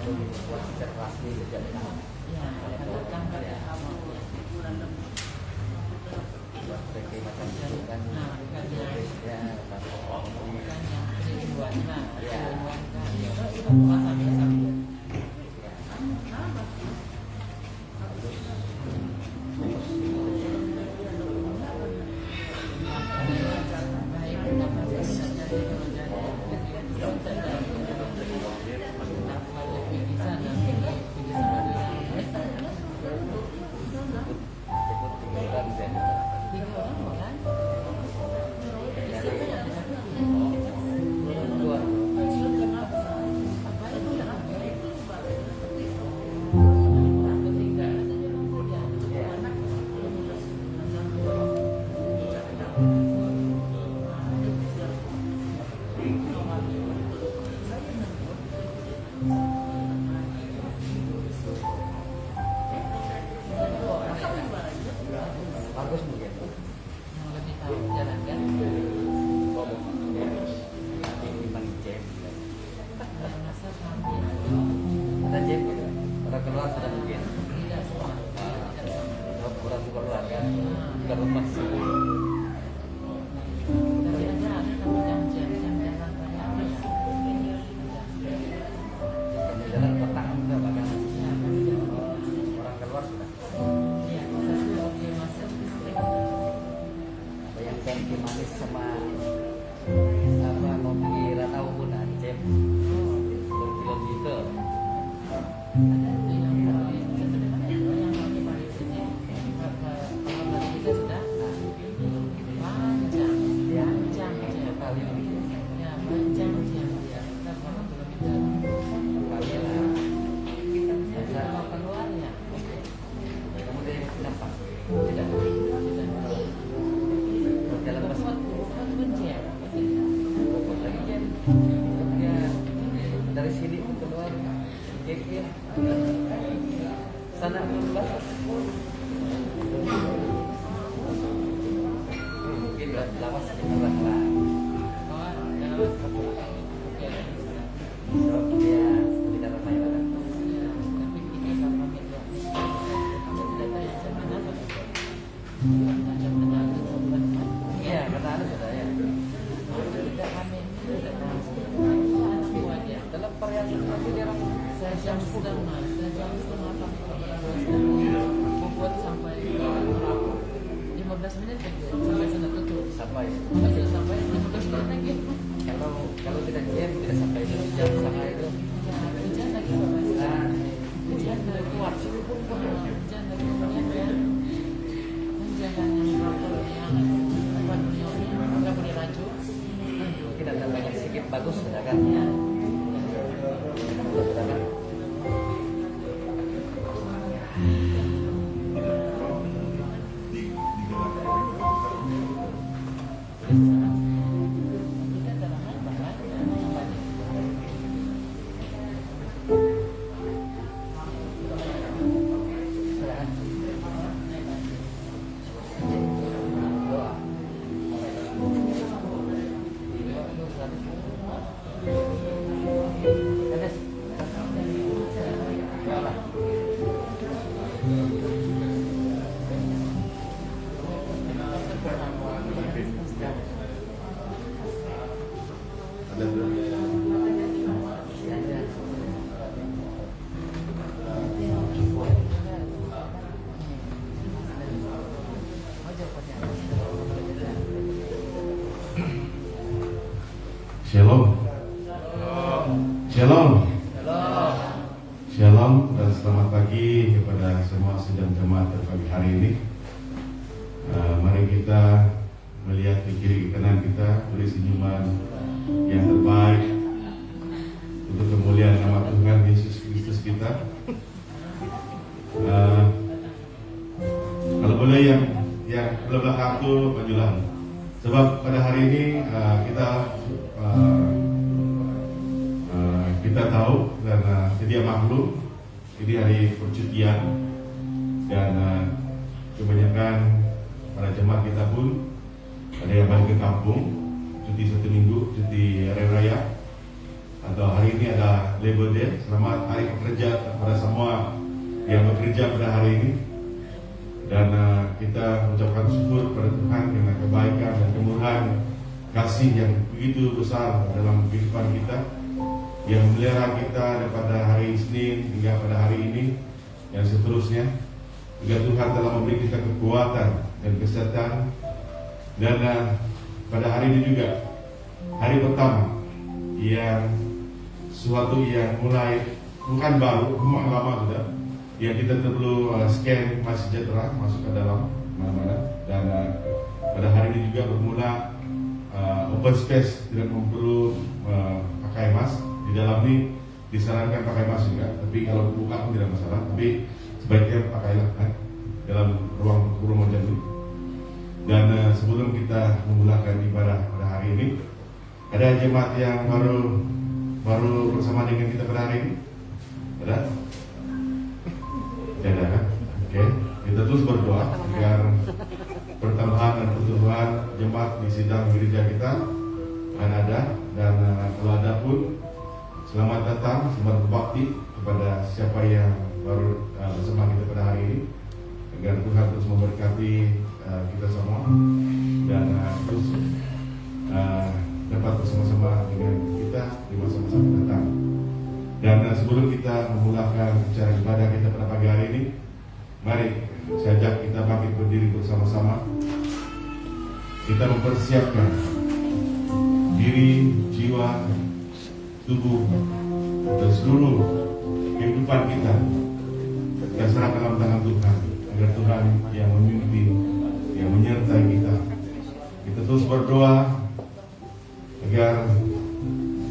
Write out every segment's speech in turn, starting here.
belum buat secara rasmi sejak buat pakai makan itu kan ya bagus mungkin lebih tahu jalan kan dibanding jam masa kami ada jam gitu orang keluar sudah mungkin tidak semua orang keluar kan juga rumah tapi ada tapi jam jalan banyak jalan petang juga bahkan orang keluar sudah ada yang tangki manis sama apa kopi ratau pun ada kilo gitu dari sini keluar kekir sana keluar mungkin lawas keluar lah dia tidak ramai lah tapi kita sama kita data yang sebenarnya iya kata anu sudah ya tidak kami tidak dalam perayaan nanti dia orang saya jam sedang membuat sampai 15 menit lagi sampai sana tutup sampai sudah sampai 15 menit lagi kalau tidak jam tidak sampai jam sama itu hujan lagi hujan dari kuat hujan dari kemudian jangan yang rokok yang nggak boleh laju mungkin ada banyak sedikit bagus sudah kan ya sudah kan Shalom. Shalom. Shalom dan selamat pagi kepada semua sidang jemaat pagi hari ini. Mari kita melihat ke kiri ke kanan kita, beri senyuman yang terbaik untuk kemuliaan nama Tuhan Yesus Kristus kita. Kalau boleh yang belakang itu majulah. Sebab pada hari ini kita tahu dan sedia maklum ini hari percutian dan kebanyakan para jemaat kita pun ada yang balik ke kampung cuti 1 minggu, cuti hari raya, atau hari ini ada Labor Day. Selamat Hari Pekerja kepada semua yang bekerja pada hari ini. Dan kita mengucapkan syukur kepada Tuhan karena kebaikan dan kemurahan kasih yang begitu besar dalam kehidupan kita, yang memelihara kita daripada hari Senin hingga pada hari ini dan seterusnya. Juga Tuhan telah memberi kita kekuatan dan kesehatan. Dan pada hari ini juga hari pertama yang sesuatu yang mulai bukan baru, memang lama sudah, yang kita perlu scan Mas Sejahtera masuk ke dalam mana-mana. Dan pada hari ini juga bermula open space, tidak perlu pakai mask. Di dalam ini disarankan pakai mask juga, tapi kalau buka pun tidak masalah, tapi sebaiknya pakailah kan dalam ruang macam ini. Dan sebelum kita memulakan ibadah pada hari ini, ada jemaat yang baru bersama dengan kita pada hari ini? Ada? Tidak kan? Oke, kita terus berdoa agar pertambahan dan pertumbuhan jemaat di sidang gereja kita akan ada. Dan kalau ada pun, selamat datang, selamat berbakti kepada siapa yang baru bersama kita pada hari ini, agar Tuhan terus memberkati kita semua dan terus dapat bersama-sama dengan kita di masa-masa mendatang. Dan sebelum kita memulakan acara ibadah kita pada pagi hari ini, mari saya ajak kita bangkit berdiri bersama-sama. Kita mempersiapkan diri, jiwa, tubuh, dan seluruh kehidupan kita. Kita serahkan dalam tangan Tuhan, agar Tuhan yang memimpin, yang menyertai kita. Kita terus berdoa agar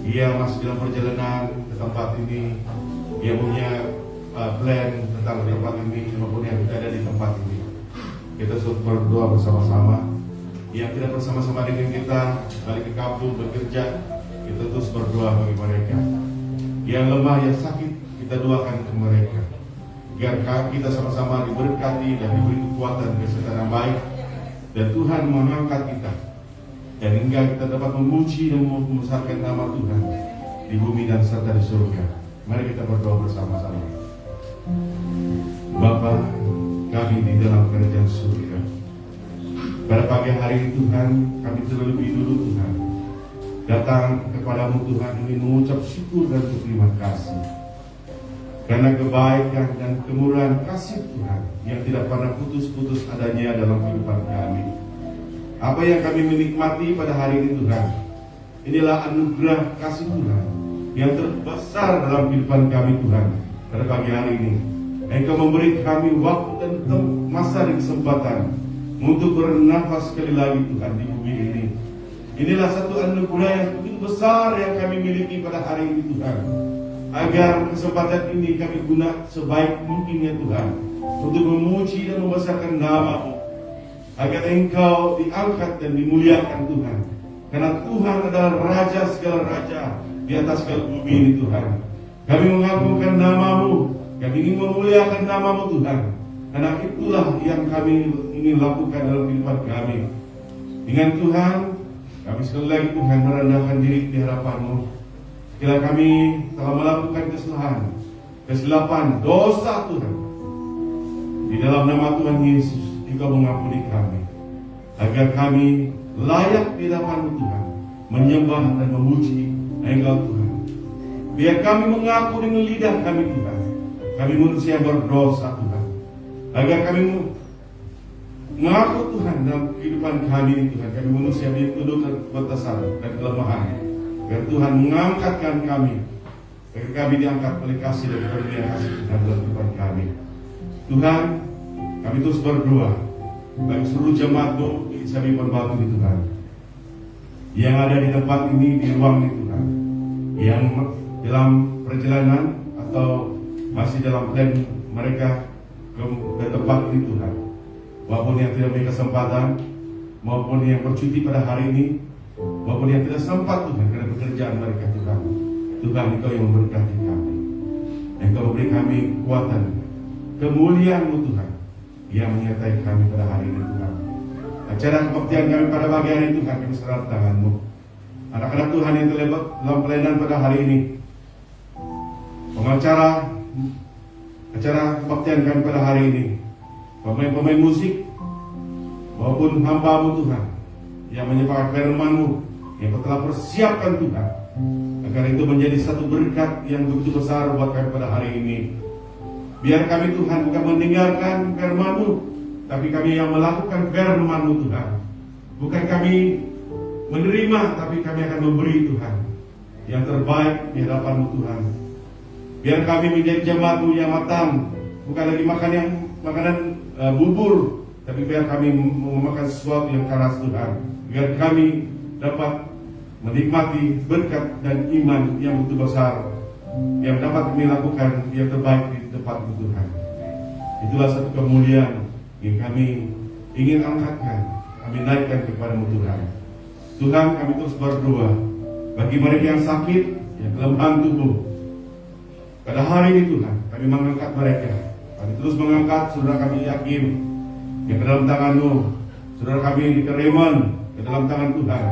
Dia masih dalam perjalanan ke tempat ini. Dia punya plan tentang tempat ini maupun yang kita ada di tempat ini. Kita terus berdoa bersama-sama. Yang tidak bersama-sama dengan kita balik ke kampung bekerja, kita terus berdoa bagi mereka. Yang lemah, yang sakit, kita doakan ke mereka, agar kita sama-sama diberkati dan diberi kekuatan kesehatan yang baik, dan Tuhan mengangkat kita, dan hingga kita dapat memuji dan membesarkan nama Tuhan di bumi dan serta di surga. Mari kita berdoa bersama-sama. Bapa kami di dalam kerajaan surga, pada pagi hari ini Tuhan, kami terlebih dulu Tuhan datang kepadamu Tuhan, ingin mengucap syukur dan berterima kasih karena kebaikan dan kemurahan kasih Tuhan yang tidak pernah putus-putus adanya dalam kehidupan kami. Apa yang kami menikmati pada hari ini Tuhan, inilah anugerah kasih Tuhan yang terbesar dalam kehidupan kami Tuhan. Pada pagi hari ini Engkau memberi kami waktu dan masa dan kesempatan untuk bernafas sekali lagi Tuhan di bumi ini. Inilah satu anugerah yang begitu besar yang kami miliki pada hari ini Tuhan, agar kesempatan ini kami guna sebaik mungkin ya Tuhan, untuk memuji dan membesarkan nama-Mu, agar Engkau diangkat dan dimuliakan Tuhan. Karena Tuhan adalah Raja segala raja di atas segala bumi ini Tuhan. Kami mengagungkan nama-Mu, kami ingin memuliakan nama-Mu Tuhan, karena itulah yang kami ingin lakukan dalam kehidupan kami. Dengan Tuhan, kami sekali lagi Tuhan merendahkan diri di hadapan-Mu. Bila kami telah melakukan kesalahan, kesilapan, dosa Tuhan, di dalam nama Tuhan Yesus, Engkau mengampuni kami, agar kami layak di hadapan-Mu Tuhan, menyembah dan memuji Engkau Tuhan. Biar kami mengaku dengan lidah kami Tuhan, kami manusia berdosa Tuhan, agar kami mengaku Tuhan dalam kehidupan kami ini Tuhan, kami manusia yang penuh keterbatasan dan kelemahan, agar Tuhan mengangkatkan kami, agar kami diangkat oleh kasih dan karunia kasih Tuhan dalam kehidupan kami. Tuhan, kami terus berdoa bagi seluruh jemaat-Mu di Sabi Perbatu ini Tuhan, yang ada di tempat ini, di ruang ini Tuhan, yang dalam perjalanan atau masih dalam plan mereka ke tempat ini Tuhan, maupun yang tidak memiliki kesempatan, maupun yang bercuti pada hari ini, maupun yang tidak sempat Tuhan karena pekerjaan mereka Tuhan. Tuhan, Engkau yang memberkati kami, Engkau memberi kami kekuatan, kemuliaan-Mu Tuhan yang menyertai kami pada hari ini Tuhan. Acara kebaktian kami pada pagi hari ini Tuhan, kami serahkan tangan-Mu. Anak-anak Tuhan yang terlibat dalam pelayanan pada hari ini, pengacara acara kebaktian kami pada hari ini, pemain-pemain musik maupun hamba-Mu Tuhan yang menyebarkan firman-Mu yang Kau telah persiapkan Tuhan, agar itu menjadi satu berkat yang begitu besar buat kami pada hari ini. Biar kami Tuhan bukan mendengarkan firman-Mu, tapi kami yang melakukan firman-Mu Tuhan. Bukan kami menerima, tapi kami akan memberi Tuhan yang terbaik di hadapan-Mu Tuhan. Biar kami menjadi jemaat-Mu yang matang, bukan lagi makanan bubur, tapi biar kami memakan sesuatu yang keras Tuhan. Biar kami dapat menikmati berkat dan iman yang begitu besar, yang dapat kami lakukan yang terbaik di tempat Tuhan. Itulah satu kemuliaan yang kami ingin angkatkan, kami naikkan kepada-Mu Tuhan. Tuhan, kami terus berdoa bagi mereka yang sakit, yang kelemahan tubuh. Pada hari ini Tuhan, kami mengangkat mereka. Kami terus mengangkat saudara kami yakin yang ke dalam tangan-Mu, saudara kami di Kereman ke dalam tangan Tuhan.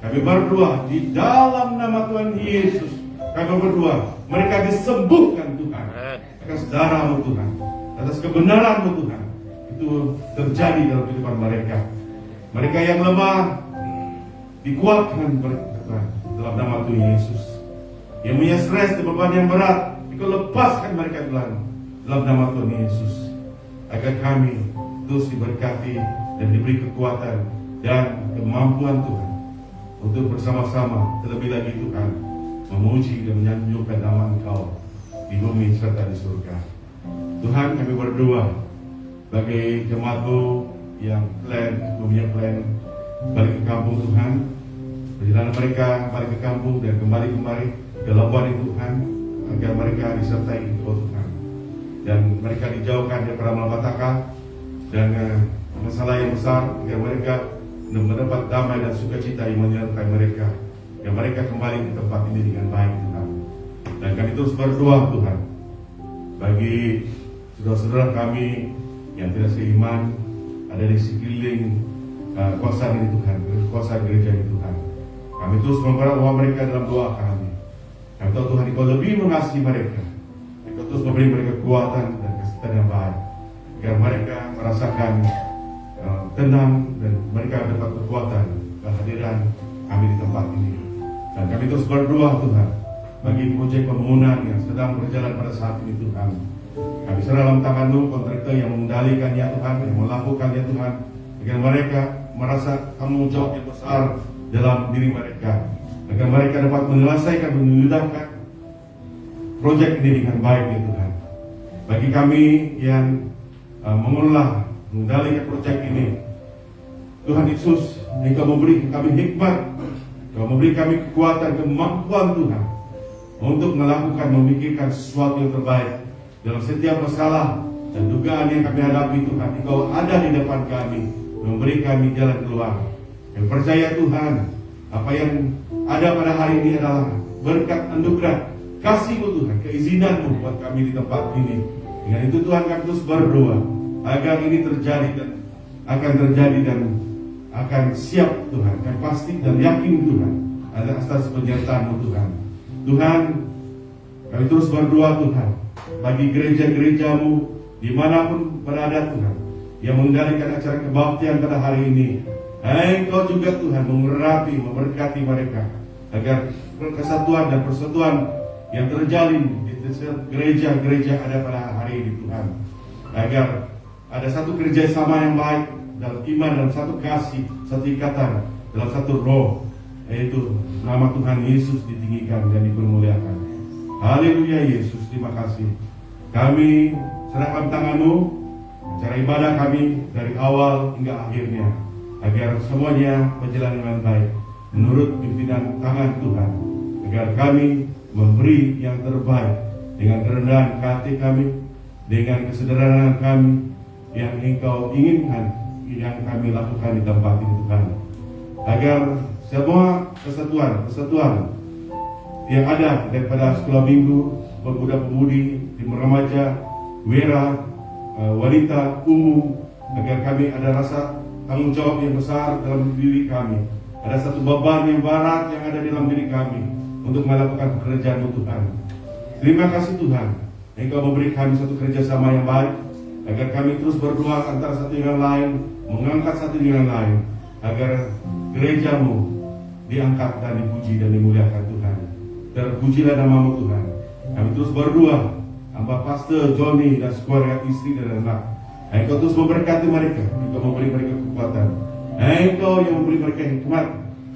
Kami berdoa di dalam nama Tuhan Yesus. Kami berdoa mereka disembuhkan Tuhan atas darah-Mu Tuhan, atas kebenaran-Mu Tuhan. Itu terjadi dalam kehidupan mereka. Mereka yang lemah dikuatkan Tuhan dalam nama Tuhan Yesus. Yang punya stres dan beban yang berat, Kau lepaskan mereka Tuhan dalam nama Tuhan Yesus, agar kami terus diberkati dan diberi kekuatan dan kemampuan Tuhan untuk bersama-sama terlebih lagi Tuhan memuji dan menyanjungkan nama Engkau di bumi serta di surga. Tuhan, kami berdoa bagi jemaat-Mu yang punya plan balik ke kampung Tuhan, perjalanan mereka balik ke kampung dan kembali ke Labuan Tuhan, agar mereka disertai Tuhan dan mereka dijauhkan daripada malapetaka dan masalah yang besar, agar mereka mendapat damai dan sukacita yang menyertai mereka, agar mereka kembali di tempat ini dengan baik Tuhan. Dan kami terus berdoa Tuhan bagi saudara-saudara kami yang tidak seiman ada di sekeliling kawasan ini Tuhan, kawasan gereja ini Tuhan. Kami terus membawa mereka dalam doa kami. Kami tahu Tuhan Engkau lebih mengasihi mereka. Engkau terus memberi mereka kekuatan dan kesehatan yang baik, agar mereka merasakan tenang dan mereka dapat kekuatan kehadiran kami di tempat ini. Dan kami terus berdoa Tuhan bagi proyek pembangunan yang sedang berjalan pada saat ini Tuhan. Kami serah dalam tangan-Mu kontraktor yang mengendalikannya Tuhan, yang melakukannya Tuhan, agar mereka merasa tanggung jawab yang besar dalam diri mereka, agar mereka dapat menyelesaikan dan menyudahkan proyek ini dengan baik ya Tuhan. Bagi kami yang mengelola, mengendalikan proyek ini, Tuhan Yesus, Engkau memberi kami hikmat, Engkau memberi kami kekuatan, kemampuan Tuhan untuk melakukan, memikirkan sesuatu yang terbaik dalam setiap masalah dan dugaan yang kami hadapi Tuhan. Engkau ada di depan kami, memberi kami jalan keluar. Yang percaya Tuhan, apa yang ada pada hari ini adalah berkat anugerah kasih-Mu Tuhan, keizinan-Mu buat kami di tempat ini. Dengan itu Tuhan, kami terus berdoa agar ini terjadi dan akan terjadi dan akan siap Tuhan. Kami pasti dan yakin Tuhan atas penyertaan-Mu Tuhan. Tuhan, kami terus berdoa Tuhan bagi gereja-gereja-Mu dimanapun berada Tuhan, yang mengendalikan acara kebaktian pada hari ini. Engkau juga Tuhan mengurapi, memberkati mereka, agar kesatuan dan persatuan yang terjalin di gereja-gereja ada pada hari ini Tuhan, agar ada satu kerjasama yang baik dalam iman dan satu kasih, satu ikatan dalam satu roh, yaitu nama Tuhan Yesus ditinggikan dan dipermuliakan. Haleluya Yesus, terima kasih. Kami serahkan tangan-Mu acara ibadah kami dari awal hingga akhirnya, agar semuanya berjalan dengan baik menurut pimpinan tangan Tuhan, agar kami memberi yang terbaik dengan kerendahan hati kami, dengan kesederhanaan kami yang Engkau inginkan, yang kami lakukan di tempat ini Tuhan, agar semua kesatuan yang ada daripada sekolah minggu, pemuda-pemudi, tim remaja, wira, wanita, umum, agar kami ada rasa tanggung jawab yang besar dalam diri kami, ada satu beban yang berat yang ada dalam diri kami untuk melakukan pekerjaan Tuhan. Terima kasih Tuhan, Engkau memberi kami satu kerjasama yang baik, agar kami terus berdoa antara satu dengan lain, mengangkat satu dengan lain, agar gerejamu diangkat dan dipuji dan dimuliakan Tuhan. Terpujilah nama-Mu Tuhan. Kami terus berdoa, hamba Pastor Johnny dan keluarga istri dan anak. Engkau terus memberkati mereka, Engkau memberi mereka kekuatan, Engkau yang memberi mereka hikmat,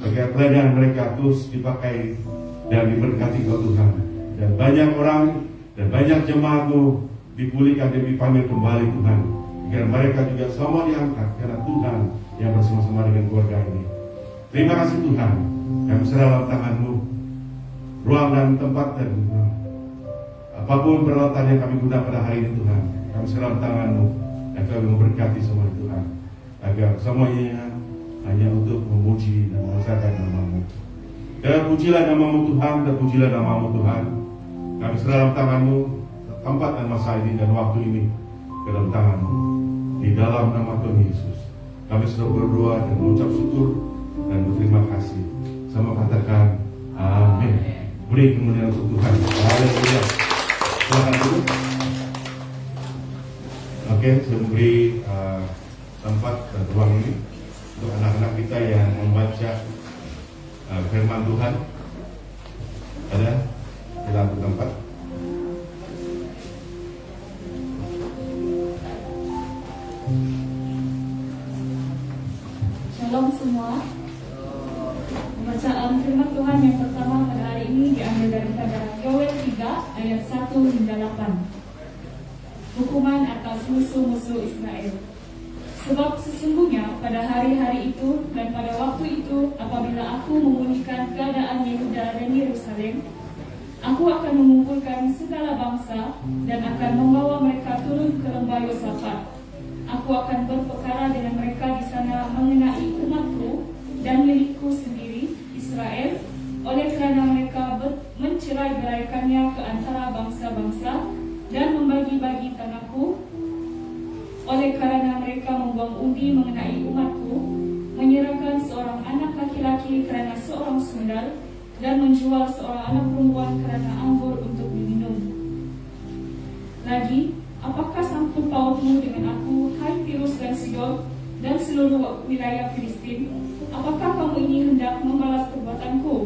agar pelayanan mereka terus dipakai dan diberkati Engkau Tuhan. Dan banyak orang dan banyak jemaat-Mu dipulihkan dan dipanggil kembali Tuhan, agar mereka juga semua diangkat karena Tuhan yang bersama-sama dengan keluarga ini. Terima kasih Tuhan, kami serah dalam tangan-Mu ruang dan tempat dan apapun peralatan yang kami guna pada hari ini Tuhan, kami serah dalam tangan-Mu dan kami memberkati semua Tuhan, agar semuanya hanya untuk memuji dan membesarkan nama-Mu. Terpujilah nama-Mu Tuhan, terpujilah nama-Mu Tuhan. Kami serah dalam tangan-Mu tempat dan masa ini dan waktu ini ke dalam tangan-Mu. Di dalam nama Tuhan Yesus kami sudah berdoa dan mengucap syukur dan berterima kasih. Sama katakan amin. Beri kemuliaan untuk Tuhan. Haleluya. Silakan duduk. Oke, saya beri tempat dan ruang ini untuk anak-anak kita yang membaca firman Tuhan. Ada? Silakan tempat. Shalom semua. Pembacaan firman Tuhan yang pertama pada hari ini diambil daripada Yoel 3 ayat 1 hingga 8. Hukuman atas musuh-musuh Israel. Sebab sesungguhnya pada hari-hari itu dan pada waktu itu, apabila aku memulihkan keadaan Yehuda dan Yerusalem, aku akan mengumpulkan segala bangsa dan akan membawa mereka turun ke lembah Yosafat. Aku akan berperkara dengan mereka di sana mengenai umatku dan milikku sendiri, Israel, oleh kerana mereka mencerai-beraikannya ke antara bangsa-bangsa dan membagi-bagi tanahku, oleh kerana mereka membuang undi mengenai umatku, menyerahkan seorang anak laki-laki kerana seorang sundal, dan menjual seorang anak perempuan kerana anggur untuk diminum. Lagi, apakah sangkut pautmu dengan aku, hai Tirus dan Sidon, dan seluruh wilayah Filistin? Apakah kamu ini hendak membalas perbuatanku?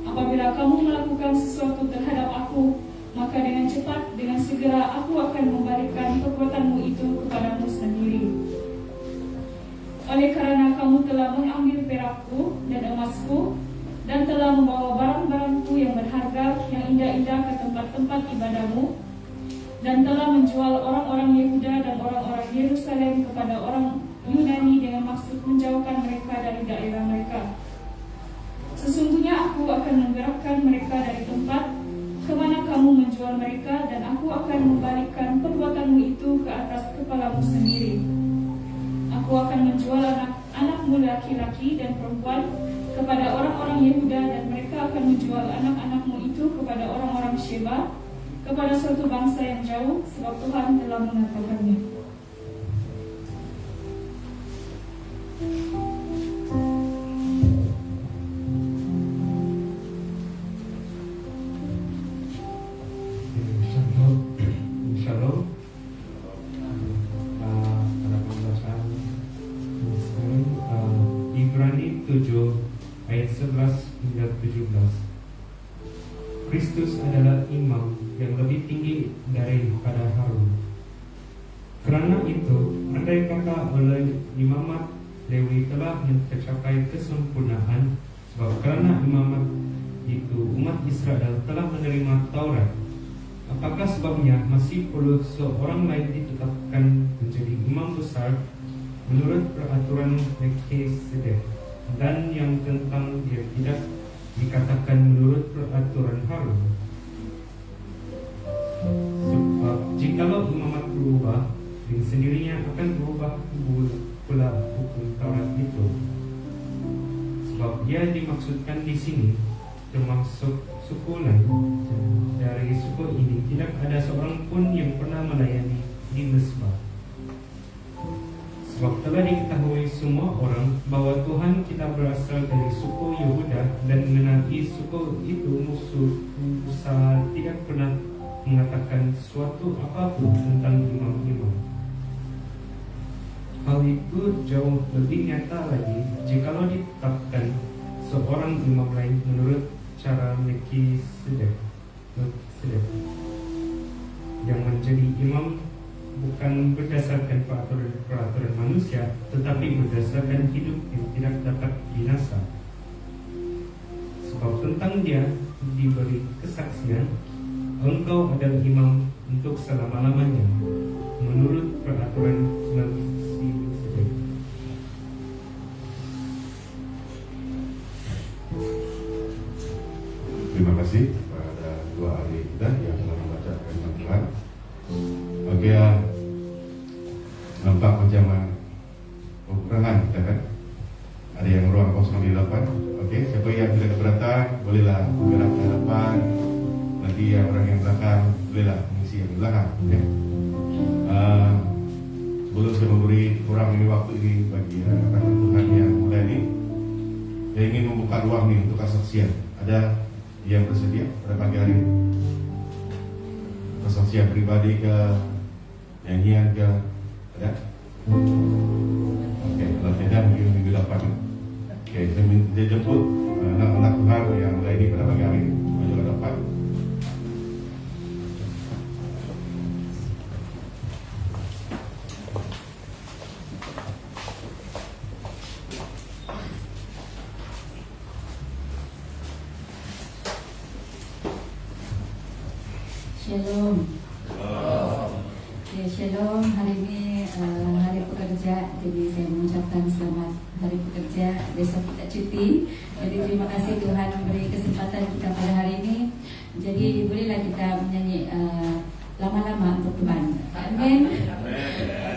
Apabila kamu melakukan sesuatu terhadap aku, maka dengan cepat, dengan segera aku akan membalikkan perbuatanmu itu kepadamu sendiri. Oleh kerana kamu telah mengambil perakku dan emasku, dan telah membawa barang-barangku yang berharga, yang indah-indah ke tempat-tempat ibadahmu, dan telah menjual orang-orang Yehuda dan orang-orang Yerusalem kepada orang Yunani dengan maksud menjauhkan mereka dari daerah mereka. Sesungguhnya aku akan menggerakkan mereka dari tempat kemana kamu menjual mereka, dan aku akan membalikkan perbuatanmu itu ke atas kepalamu sendiri. Aku akan menjual anak-anakmu laki-laki dan perempuan kepada orang-orang Yehuda, dan mereka akan menjual anak-anakmu itu kepada orang-orang Sheba, kepada suatu bangsa yang jauh, sebab Tuhan telah mengatakannya. Shalom. Pada pembacaan Ibrani 7 ayat 11 hingga 17. Kristus adalah imam yang lebih tinggi daripada Harun. Kerana itu, andai kata oleh imamat Lewi telah mencapai kesempurnaan, sebab kerana imamat itu umat Israel telah menerima Taurat, apakah sebabnya masih perlu seorang lain ditetapkan menjadi imam besar menurut peraturan Melkisedek, dan yang tentang dia tidak dikatakan menurut peraturan Harun? Sebab jikalau imamat berubah, dengan sendirinya akan berubah pula hukum Taurat itu. Sebab dia dimaksudkan di sini termasuk suku lain. Dari suku ini tidak ada seorang pun yang pernah melayani di mezbah. Sebab telah diketahui semua orang bahwa Tuhan kita berasal dari suku Yehuda, dan mengenai suku itu Musa tidak pernah mengatakan suatu apapun tentang imam-imam. Hal itu jauh lebih nyata lagi jikalau ditetapkan seorang imam lain menurut cara Melkisedek yang menjadi imam bukan berdasarkan peraturan manusia, tetapi berdasarkan hidup yang tidak dapat binasa. Sebab tentang dia diberi kesaksian, engkau adalah imam untuk selama-lamanya menurut peraturan Melkisedek. Terima kasih kepada dua ahli kita yang telah membaca firman Tuhan. Oke, nampak macam kekurangan kita kan. Ada yang ruang kosong di depan. Oke, siapa yang tidak keberatan bolehlah bergerak ke depan. Nanti yang orang yang belakang bolehlah mengisi yang di belakang. Oke. Sebelum saya memberi kurang ini waktu ini bagi rekan Tuhan yang muda ini, saya ingin membuka ruang ini untuk kesaksian. Ada yang bersedia pada pagi hari ini? Kesaksian pribadi ke, nyanyian ke, ada? Oke, kalau tidak mungkin minggu depan. Oke, saya jemput anak-anak Tuhan yang mulai ini pada pagi hari ini maju ke depan. Shalom. Ya, shalom. Hari ini hari pekerja, jadi saya mengucapkan selamat hari pekerja. Besok kita cuti. Jadi terima kasih Tuhan memberi kesempatan kita pada hari ini. Jadi bolehlah kita menyanyi lama-lama untuk Tuhan. Amin.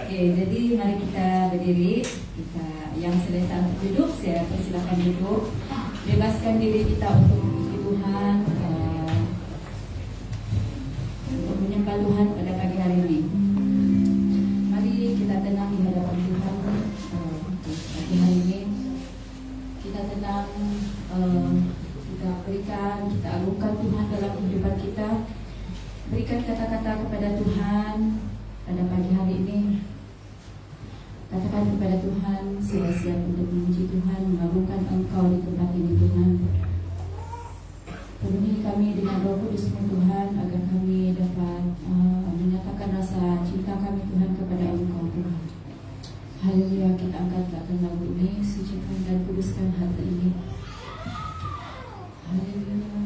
Oke, jadi mari kita berdiri. Kita yang selesa untuk duduk, saya persilakan duduk. Bebaskan diri kita untuk memuji Tuhan. Menyembah Tuhan pada pagi hari ini. Mari kita tenang di hadapan Tuhan. Pagi hari ini kita tenang, kita berikan, kita agungkan Tuhan dalam kehidupan kita. Berikan kata-kata kepada Tuhan pada pagi hari ini. Katakan kepada Tuhan, saya siap untuk memuji Tuhan, mengagungkan Engkau di tempat ini Tuhan. Penuhi kami dengan Roh Kudus-Mu Tuhan, agar kami dapat menyatakan rasa cinta kami Tuhan kepada Engkau Tuhan. Haleluya, kita angkat belakang lagu ini, sucikan dan kuduskan hati ini. Haleluya.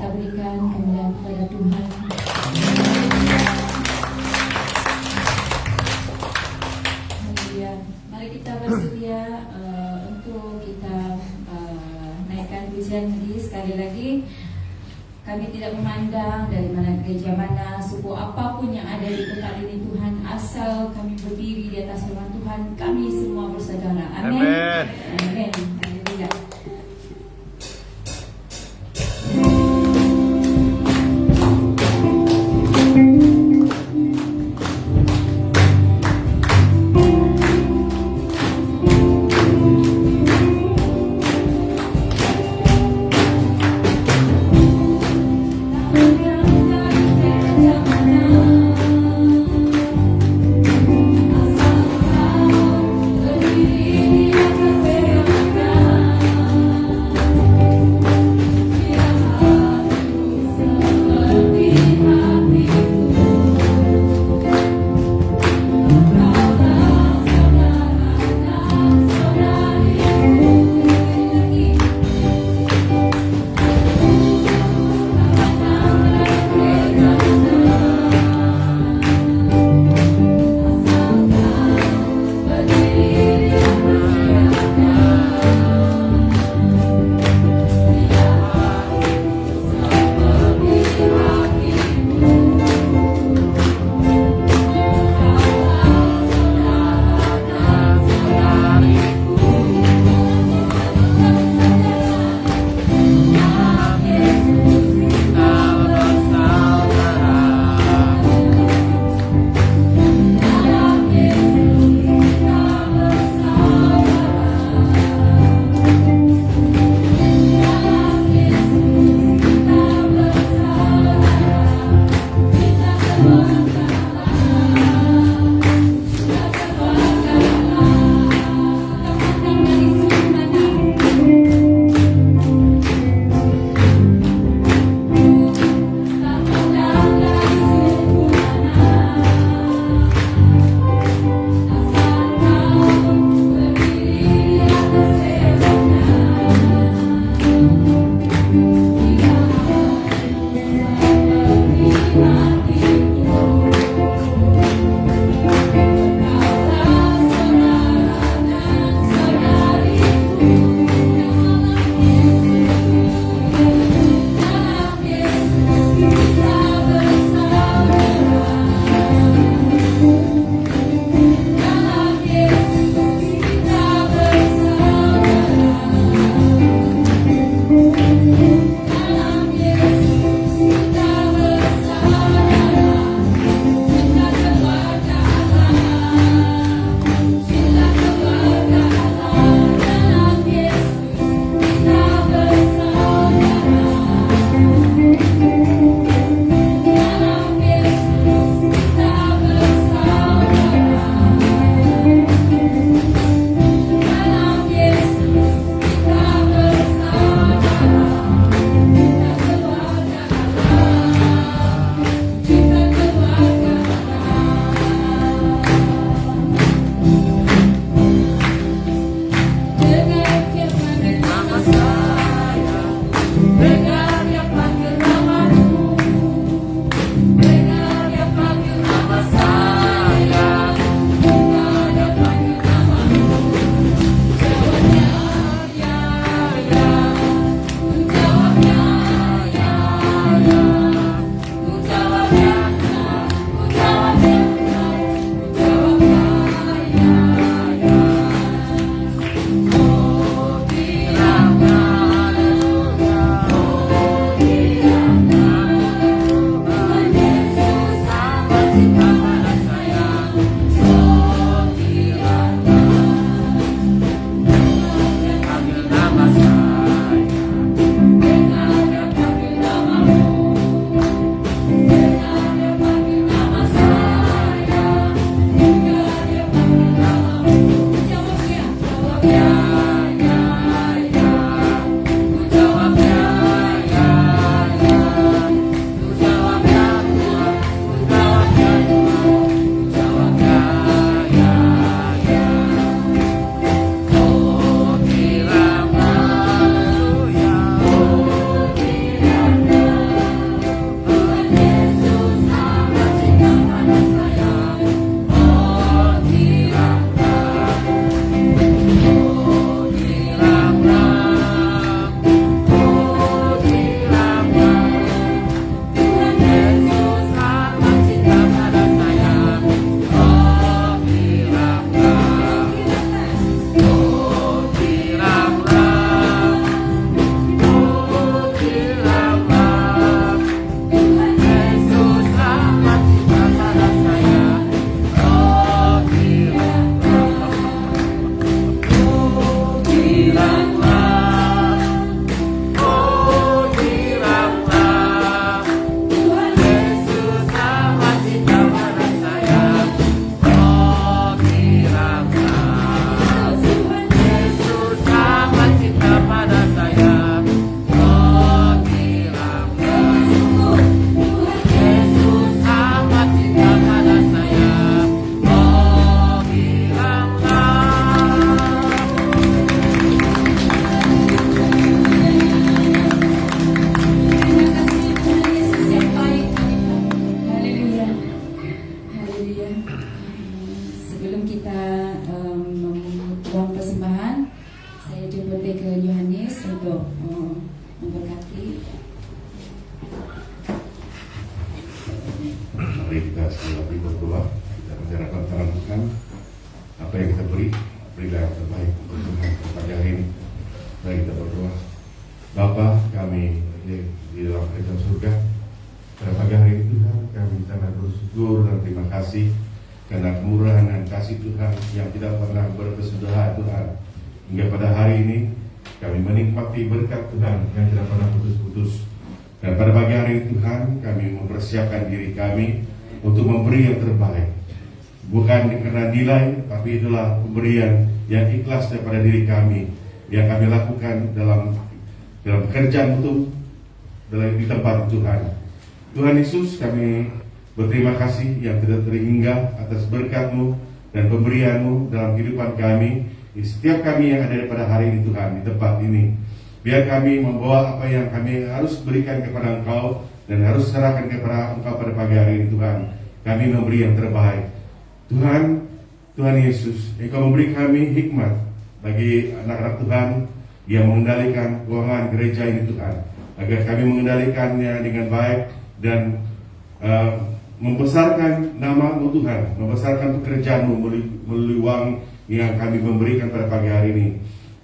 kita berikan kemuliaan kepada Tuhan. Haleluya. Mari kita bersedia untuk kita naikkan pujian ini sekali lagi. Kami tidak memandang dari mana gereja mana, suku apapun yang ada di tempat ini Tuhan, asal kami berdiri di atas firman Tuhan, kami semua bersaudara. Amin. Amin. Haleluya. Asal kau berdiri di atas firman sekali lagi berdoa, kita menyerahkan tangan Tuhan. Apa yang kita berilah yang terbaik untuk Tuhan pada hari ini. Mari kita berdoa. Bapa kami di dalam kerajaan surga, pada pagi hari ini Tuhan, kami sangat bersyukur dan terima kasih karena kemurahan dan kasih Tuhan yang tidak pernah berkesudahan Tuhan. Hingga pada hari ini kami menikmati berkat Tuhan yang tidak pernah putus-putus. Dan pada pagi hari ini Tuhan, kami mempersiapkan diri kami untuk memberi yang terbaik. Bukan karena nilai, tapi itulah pemberian yang ikhlas daripada diri kami yang kami lakukan dalam pekerjaan untuk di tempat Tuhan. Tuhan Yesus, kami berterima kasih yang tidak terhingga atas berkat-Mu dan pemberian-Mu dalam kehidupan kami. Setiap kami yang ada pada hari ini Tuhan, di tempat ini, biar kami membawa apa yang kami harus berikan kepada Engkau dan harus serahkan kepada Engkau pada pagi hari ini Tuhan. Kami memberi yang terbaik. Tuhan Yesus, Engkau memberi kami hikmat bagi anak-anak Tuhan yang mengendalikan keuangan gereja ini Tuhan, agar kami mengendalikannya dengan baik dan membesarkan nama-Mu Tuhan, membesarkan pekerjaan-Mu melalui uang yang kami memberikan pada pagi hari ini.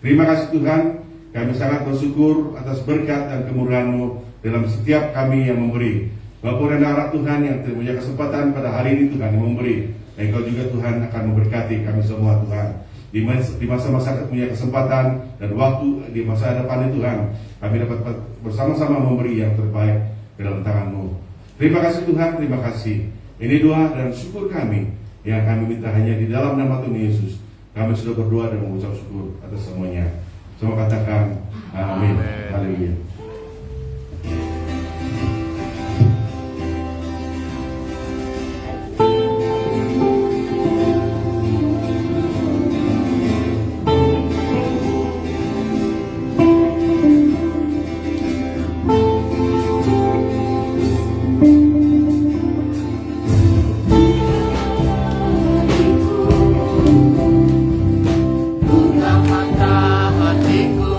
Terima kasih Tuhan, kami sangat bersyukur atas berkat dan kemurahan-Mu dalam setiap kami yang memberi. Bapak dan anak Tuhan yang punya kesempatan pada hari ini Tuhan yang memberi, Engkau juga Tuhan akan memberkati kami semua Tuhan. Di masa-masa punya kesempatan dan waktu di masa depan ini Tuhan, kami dapat bersama-sama memberi yang terbaik dalam tangan-Mu. Terima kasih Tuhan, terima kasih. Ini doa dan syukur kami yang kami minta hanya di dalam nama Tuhan Yesus. Kami sudah berdoa dan mengucap syukur atas semuanya. Semua katakan amin. Haleluya. Bunga mata hatiku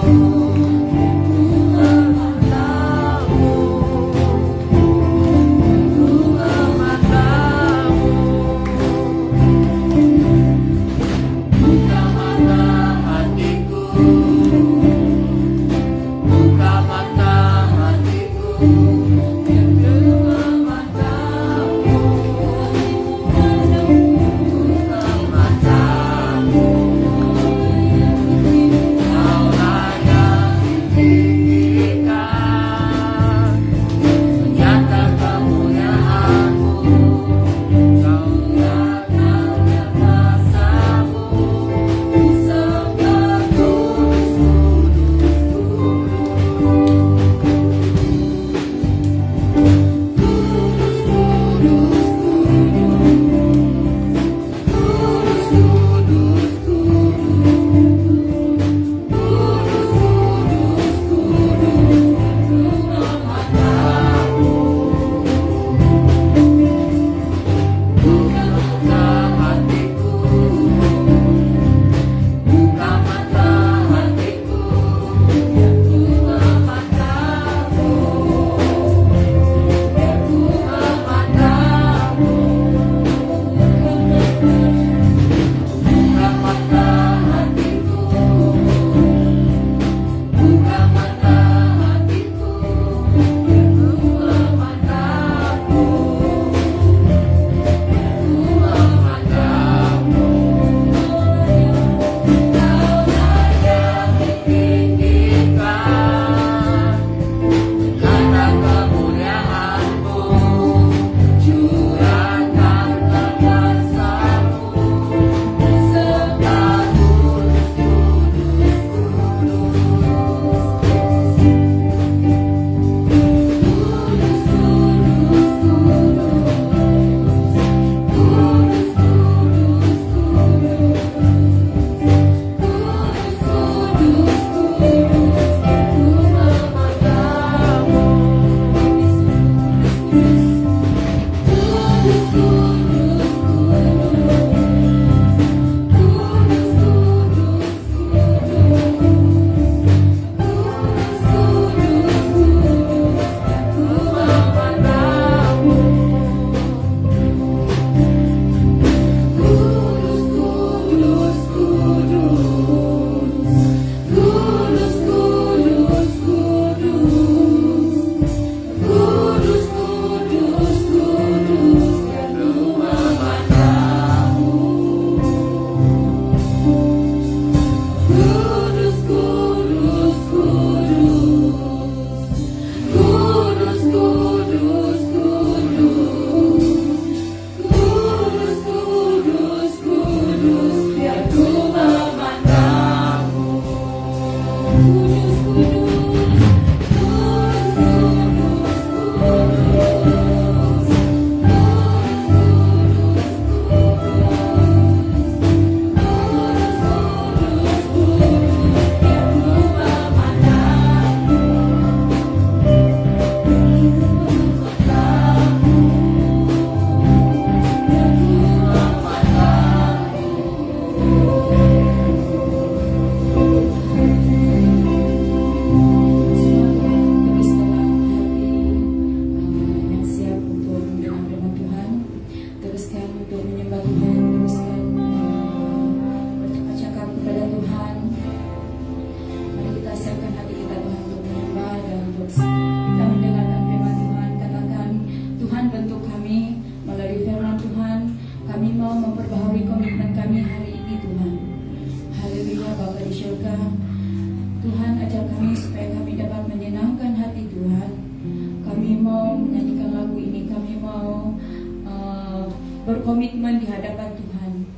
berkomitmen di hadapan Tuhan.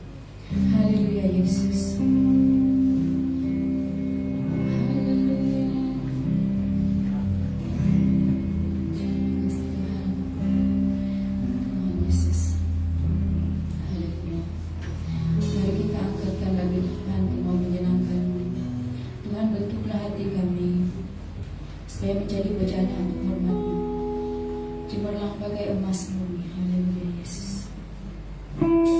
Haleluya Yesus. Haleluya. Tuhan Yesus. Haleluya. Mari kita angkatkan lagi Tuhan yang mau menyenangkan-Mu. Tuhan, bentuklah hati kami supaya menjadi bejana untuk hormat-Mu. Jemurlah bagai emas murni. Haleluya Yesus. Tuhan,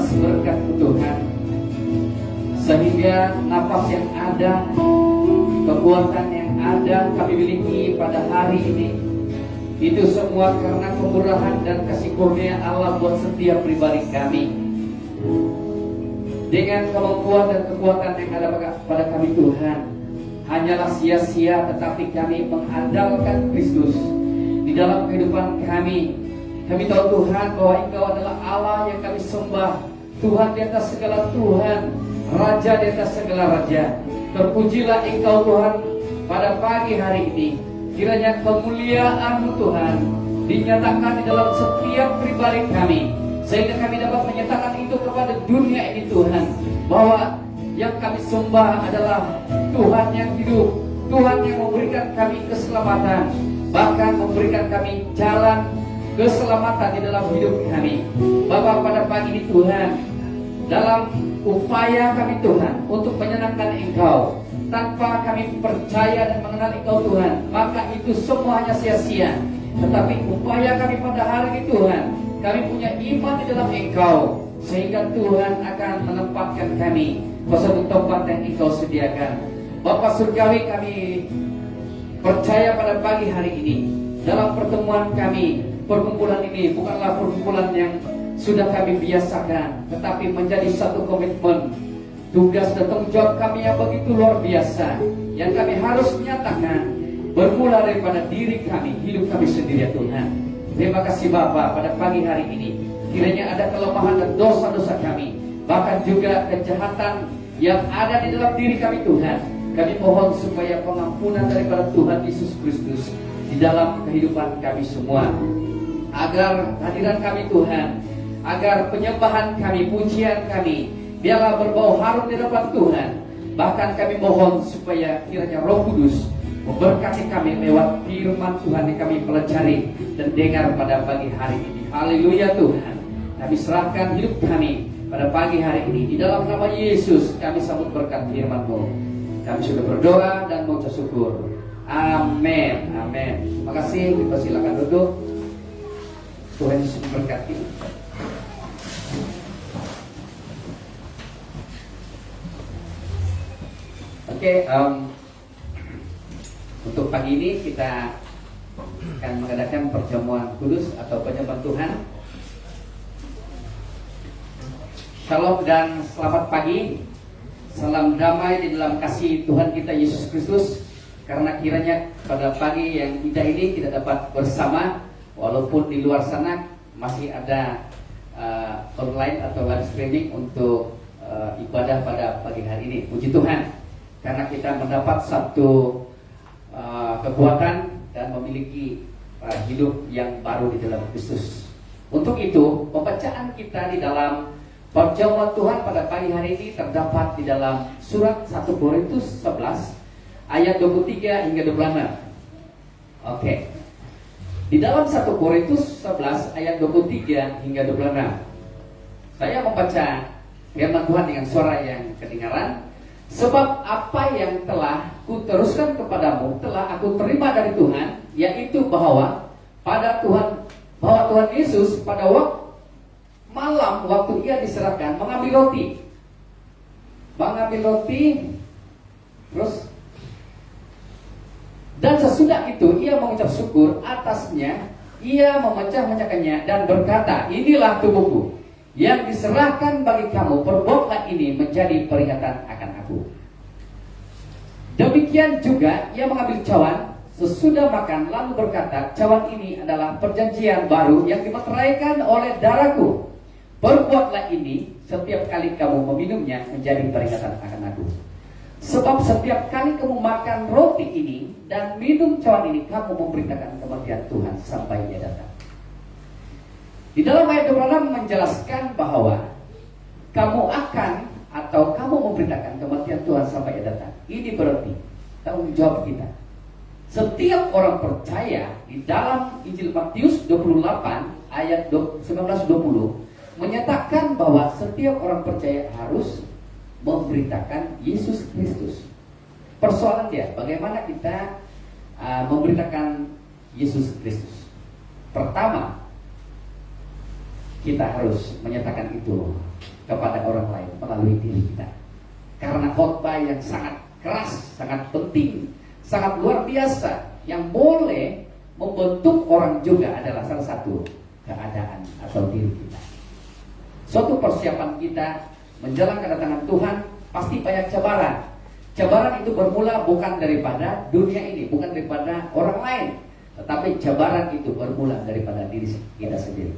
atas berkat Tuhan, sehingga nafas yang ada, kekuatan yang ada kami miliki pada hari ini, itu semua karena kemurahan dan kasih karunia Allah buat setiap pribadi kami. Dengan kemampuan dan kekuatan yang ada pada kami Tuhan, hanyalah sia-sia, tetapi kami mengandalkan Kristus di dalam kehidupan kami. Kami tahu Tuhan bahwa Engkau adalah Allah yang kami sembah, Tuhan di atas segala Tuhan, Raja di atas segala Raja. Terpujilah Engkau Tuhan pada pagi hari ini. Kiranya kemuliaan-Mu Tuhan dinyatakan di dalam setiap pribadi kami, sehingga kami dapat menyatakan itu kepada dunia ini Tuhan, bahwa yang kami sembah adalah Tuhan yang hidup, Tuhan yang memberikan kami keselamatan, bahkan memberikan kami jalan keselamatan di dalam hidup kami. Bapa, pada pagi ini Tuhan, dalam upaya kami Tuhan untuk menyenangkan Engkau, tanpa kami percaya dan mengenal Engkau Tuhan, maka itu semua hanya sia-sia. Tetapi upaya kami pada hari ini Tuhan, kami punya iman di dalam Engkau, sehingga Tuhan akan menempatkan kami ke suatu tempat yang Engkau sediakan. Bapa Surgawi, kami percaya pada pagi hari ini, dalam pertemuan kami, perkumpulan ini bukanlah perkumpulan yang sudah kami biasakan, tetapi menjadi satu komitmen, tugas dan tanggung jawab kami yang begitu luar biasa, yang kami harus menyatakan bermula daripada diri kami, hidup kami sendiri ya Tuhan. Terima kasih Bapa, pada pagi hari ini kiranya ada kelemahan dan dosa-dosa kami, bahkan juga kejahatan yang ada di dalam diri kami Tuhan. Kami mohon supaya pengampunan daripada Tuhan Yesus Kristus di dalam kehidupan kami semua, agar hadiran kami Tuhan, agar penyembahan kami, pujian kami biarlah berbau harum di hadapan Tuhan. Bahkan kami mohon supaya kiranya Roh Kudus memberkati kami lewat firman Tuhan yang kami pelajari dan dengar pada pagi hari ini. Haleluya Tuhan. Kami serahkan hidup kami pada pagi hari ini. Di dalam nama Yesus kami sambut berkat firman-Mu. Kami sudah berdoa dan mengucap syukur. Amin. Amin. Terima kasih. Kita silakan duduk. Tuhan Yesus memberkati. Oke, untuk pagi ini kita akan mengadakan perjamuan kudus atau penyembahan Tuhan. Shalom dan selamat pagi. Salam damai di dalam kasih Tuhan kita Yesus Kristus. Karena kiranya pada pagi yang indah ini kita dapat bersama, walaupun di luar sana masih ada online atau live streaming untuk ibadah pada pagi hari ini. Puji Tuhan, karena kita mendapat satu kekuatan dan memiliki hidup yang baru di dalam Kristus. Untuk itu, pembacaan kita di dalam perjamuan Tuhan pada pagi hari ini terdapat di dalam surat 1 Korintus 11 ayat 23 hingga 26. Oke. Di dalam 1 Korintus 11 ayat 23 hingga 26. Saya membaca firman Tuhan dengan suara yang kedengaran. Sebab apa yang telah kuteruskan kepadamu telah aku terima dari Tuhan, yaitu bahwa Tuhan Yesus pada malam waktu ia diserahkan mengambil roti, terus dan sesudah itu ia mengucap syukur atasnya, ia memecah-mecahkannya dan berkata, inilah tubuhku yang diserahkan bagi kamu, perbuatlah ini menjadi peringatan akan aku. Demikian juga ia mengambil cawan sesudah makan lalu berkata, cawan ini adalah perjanjian baru yang dimeteraikan oleh darahku. Perbuatlah ini setiap kali kamu meminumnya menjadi peringatan akan aku. Sebab setiap kali kamu makan roti ini dan minum cawan ini, kamu memberitakan kematian Tuhan sampai Dia datang. Di dalam ayat 26 menjelaskan bahwa kamu memberitakan kematian Tuhan sampai Dia datang. Ini berarti tanggung jawab kita. Setiap orang percaya di dalam Injil Matius 28 ayat 19-20 menyatakan bahwa setiap orang percaya harus memberitakan Yesus Kristus. Persoalan dia, bagaimana kita memberitakan Yesus Kristus? Pertama, kita harus menyatakan itu kepada orang lain melalui diri kita. Karena khotbah yang sangat keras, sangat penting, sangat luar biasa, yang boleh membentuk orang juga adalah salah satu keadaan atau diri kita. Suatu persiapan kita menjelang kedatangan Tuhan pasti banyak cabaran. Cabaran itu bermula bukan daripada dunia ini, bukan daripada orang lain, tetapi cabaran itu bermula daripada diri kita sendiri.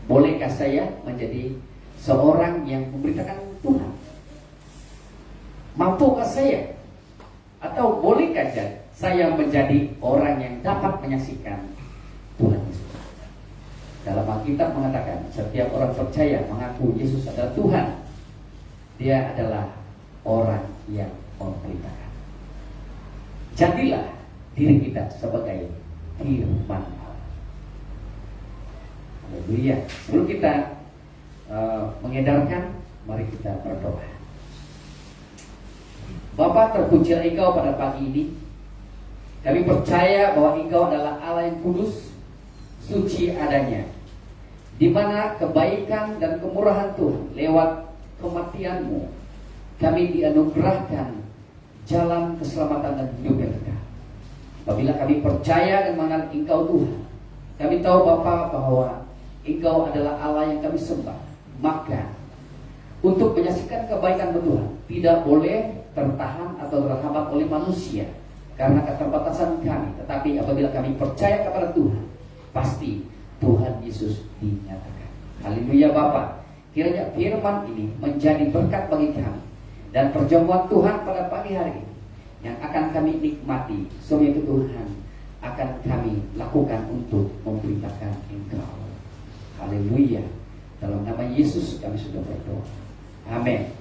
Bolehkah saya menjadi seorang yang memberitakan Tuhan? Mampukah saya? Atau bolehkah saya menjadi orang yang dapat menyaksikan Tuhan Yesus? Dalam Alkitab mengatakan, setiap orang percaya mengaku Yesus adalah Tuhan, dia adalah orang yang memberitakan. Jadilah diri kita sebagai firman Allah. Haleluya. Sebelum kita mengedarkan, mari kita berdoa. Bapa, terpujilah Engkau pada pagi ini. Kami percaya bahwa Engkau adalah Allah yang kudus, suci adanya, di mana kebaikan dan kemurahan Tuhan lewat kematian-Mu kami dianugerahkan jalan keselamatan dan hidup yang kekal. Apabila kami percaya dan mengenal Engkau Tuhan, kami tahu Bapa bahwa Engkau adalah Allah yang kami sembah. Maka untuk menyaksikan kebaikan Tuhan tidak boleh tertahan atau terhambat oleh manusia karena keterbatasan kami. Tetapi apabila kami percaya kepada Tuhan, pasti Tuhan Yesus dinyatakan. Haleluya Bapa. Kiranya firman ini menjadi berkat bagi kami, dan perjamuan Tuhan pada pagi hari ini yang akan kami nikmati, semua itu Tuhan akan kami lakukan untuk memberitakan Engkau. Haleluya. Dalam nama Yesus kami sudah berdoa. Amin.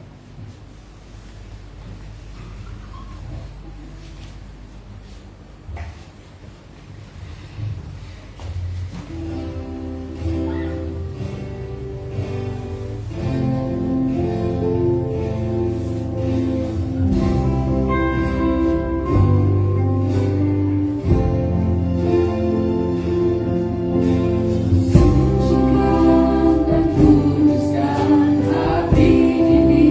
Sucikan dan kuduskan hati ini.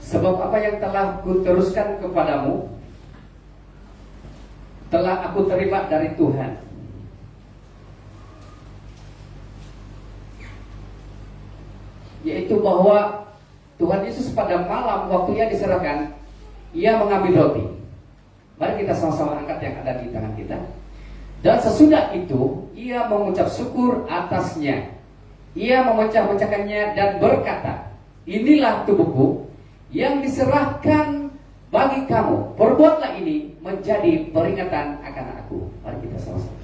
Sebab apa yang telah kuteruskan kepadamu telah aku terima dari Tuhan. Yaitu bahwa Tuhan Yesus pada malam waktu ia diserahkan, ia mengambil roti. Mari kita sama-sama angkat yang ada di tangan kita. Dan sesudah itu ia mengucap syukur atasnya. Ia memecah-mecahkannya dan berkata, inilah tubuhku yang diserahkan bagi kamu. Perbuatlah ini menjadi peringatan akan aku. Mari kita sama-sama.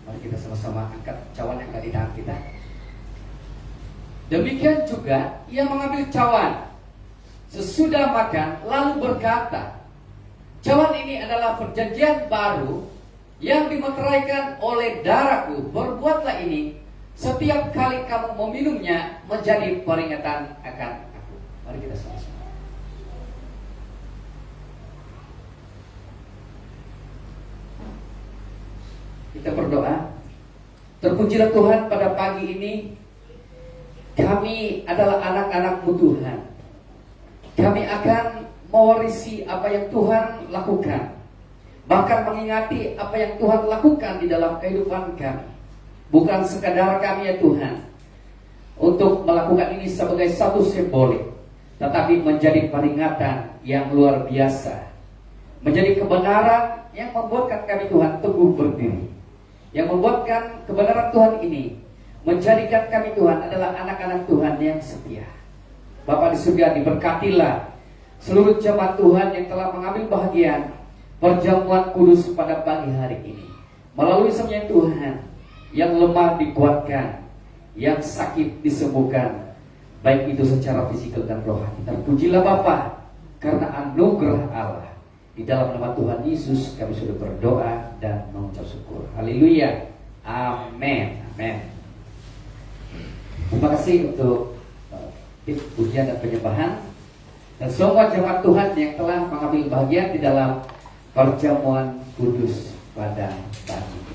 Mari kita sama-sama angkat cawan yang ada di tangan kita. Demikian juga ia mengambil cawan sesudah makan lalu berkata, cawan ini adalah perjanjian baru yang dimeteraikan oleh darahku. Berbuatlah ini setiap kali kamu meminumnya menjadi peringatan akan aku. Mari kita sama-sama. Kita berdoa. Terpujilah Tuhan pada pagi ini. Kami adalah anak-anak-Mu Tuhan. Kami akan mewarisi apa yang Tuhan lakukan. Bahkan mengingati apa yang Tuhan lakukan di dalam kehidupan kami. Bukan sekadar kami ya Tuhan untuk melakukan ini sebagai satu simbolik, tetapi menjadi peringatan yang luar biasa. Menjadi kebenaran yang membuatkan kami Tuhan teguh berdiri. Yang membuatkan kebenaran Tuhan ini menjadikan kami Tuhan adalah anak-anak Tuhan yang setia. Bapa di surga, diberkatilah seluruh jemaat Tuhan yang telah mengambil bahagian perjamuan kudus pada pagi hari ini. Melalui semua Tuhan, yang lemah dikuatkan, yang sakit disembuhkan, baik itu secara fisikal dan rohani. Terpujilah Bapa karena anugerah Allah. Di dalam nama Tuhan Yesus kami sudah berdoa dan mengucap syukur. Haleluya. Amin. Amin. Terima kasih untuk pujian dan penyembahan. Dan semua jemaat Tuhan yang telah mengambil bahagian di dalam perjamuan kudus pada pagi ini.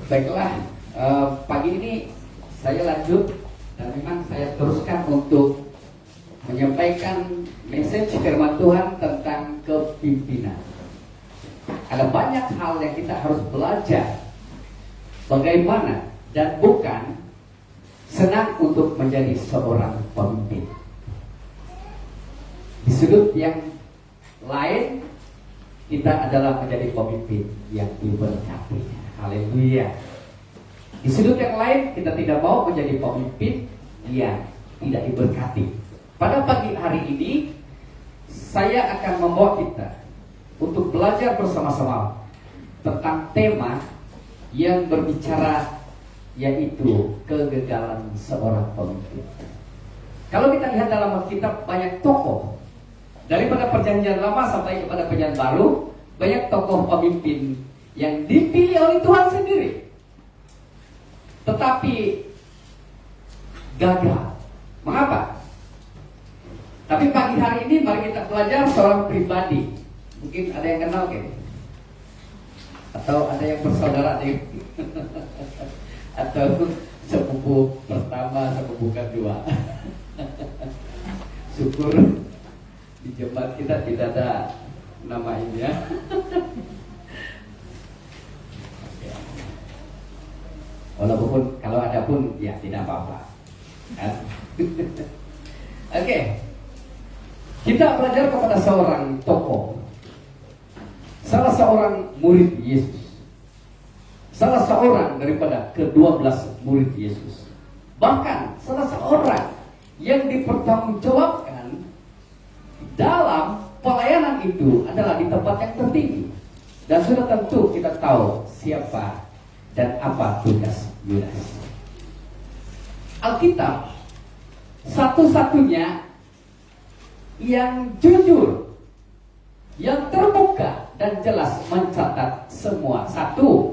Baiklah, pagi ini saya lanjut dan memang saya teruskan untuk menyampaikan message firman Tuhan tentang kepimpinan. Ada banyak hal yang kita harus belajar bagaimana dan bukan senang untuk menjadi seorang pemimpin. Di sudut yang lain kita adalah menjadi pemimpin yang diberkati. Haleluya. Di sudut yang lain kita tidak mau menjadi pemimpin yang tidak diberkati. Pada pagi hari ini saya akan membawa kita untuk belajar bersama-sama tentang tema yang berbicara yaitu kegagalan seorang pemimpin. Kalau kita lihat dalam Alkitab banyak tokoh daripada perjanjian lama sampai kepada perjanjian baru, banyak tokoh pemimpin yang dipilih oleh Tuhan sendiri, tetapi gagal. Mengapa? Tapi pagi hari ini mari kita belajar seorang pribadi. Mungkin ada yang kenal kan? Atau ada yang bersaudara nih? Atau sepupu pertama, sepupu kedua. Syukur di jemaat kita tidak ada nama ini ya. Walaupun kalau ada pun ya tidak apa-apa. Oke. Kita belajar kepada seorang tokoh, salah seorang murid Yesus, salah seorang daripada ke-12 murid Yesus, bahkan salah seorang yang dipertanggungjawabkan dalam pelayanan itu adalah di tempat yang tertinggi. Dan sudah tentu kita tahu siapa dan apa tugas Yudas. Alkitab satu-satunya yang jujur, yang terbuka dan jelas mencatat semua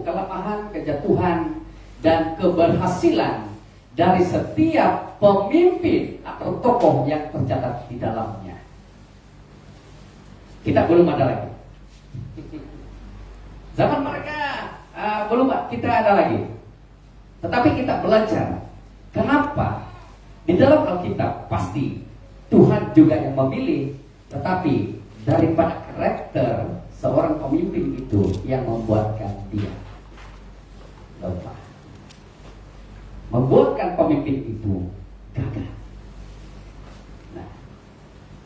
kelemahan, kejatuhan, dan keberhasilan dari setiap pemimpin atau tokoh yang tercatat di dalamnya. Kita belum ada lagi. Zaman mereka belum kita ada lagi. Tetapi kita belajar. Kenapa? Di dalam Alkitab pasti Tuhan juga yang memilih. Tetapi daripada karakter seorang pemimpin itu yang membuatkan dia lemah, membuatkan pemimpin itu gagal. Nah,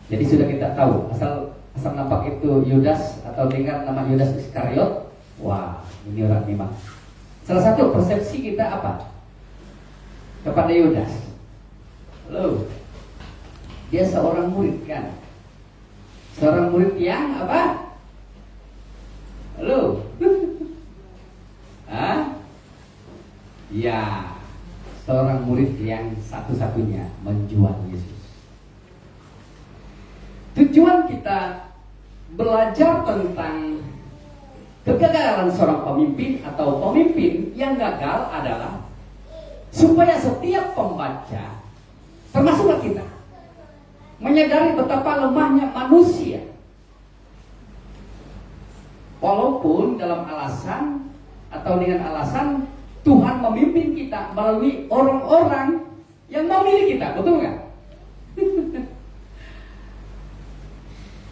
jadi sudah kita tahu asal nampak itu Yudas atau dengar nama Yudas Iskariot. Wah, ini orang memang. Salah satu persepsi kita apa kepada Yudas? Loh, dia seorang murid kan? Seorang murid yang apa? Halo? Hah? Ya, seorang murid yang satu-satunya menjual Yesus. Tujuan kita belajar tentang kegagalan seorang pemimpin atau pemimpin yang gagal adalah supaya setiap pembaca, termasuklah kita, menyadari betapa lemahnya manusia. Walaupun dalam alasan atau dengan alasan Tuhan memimpin kita melalui orang-orang yang memilih kita, betul nggak?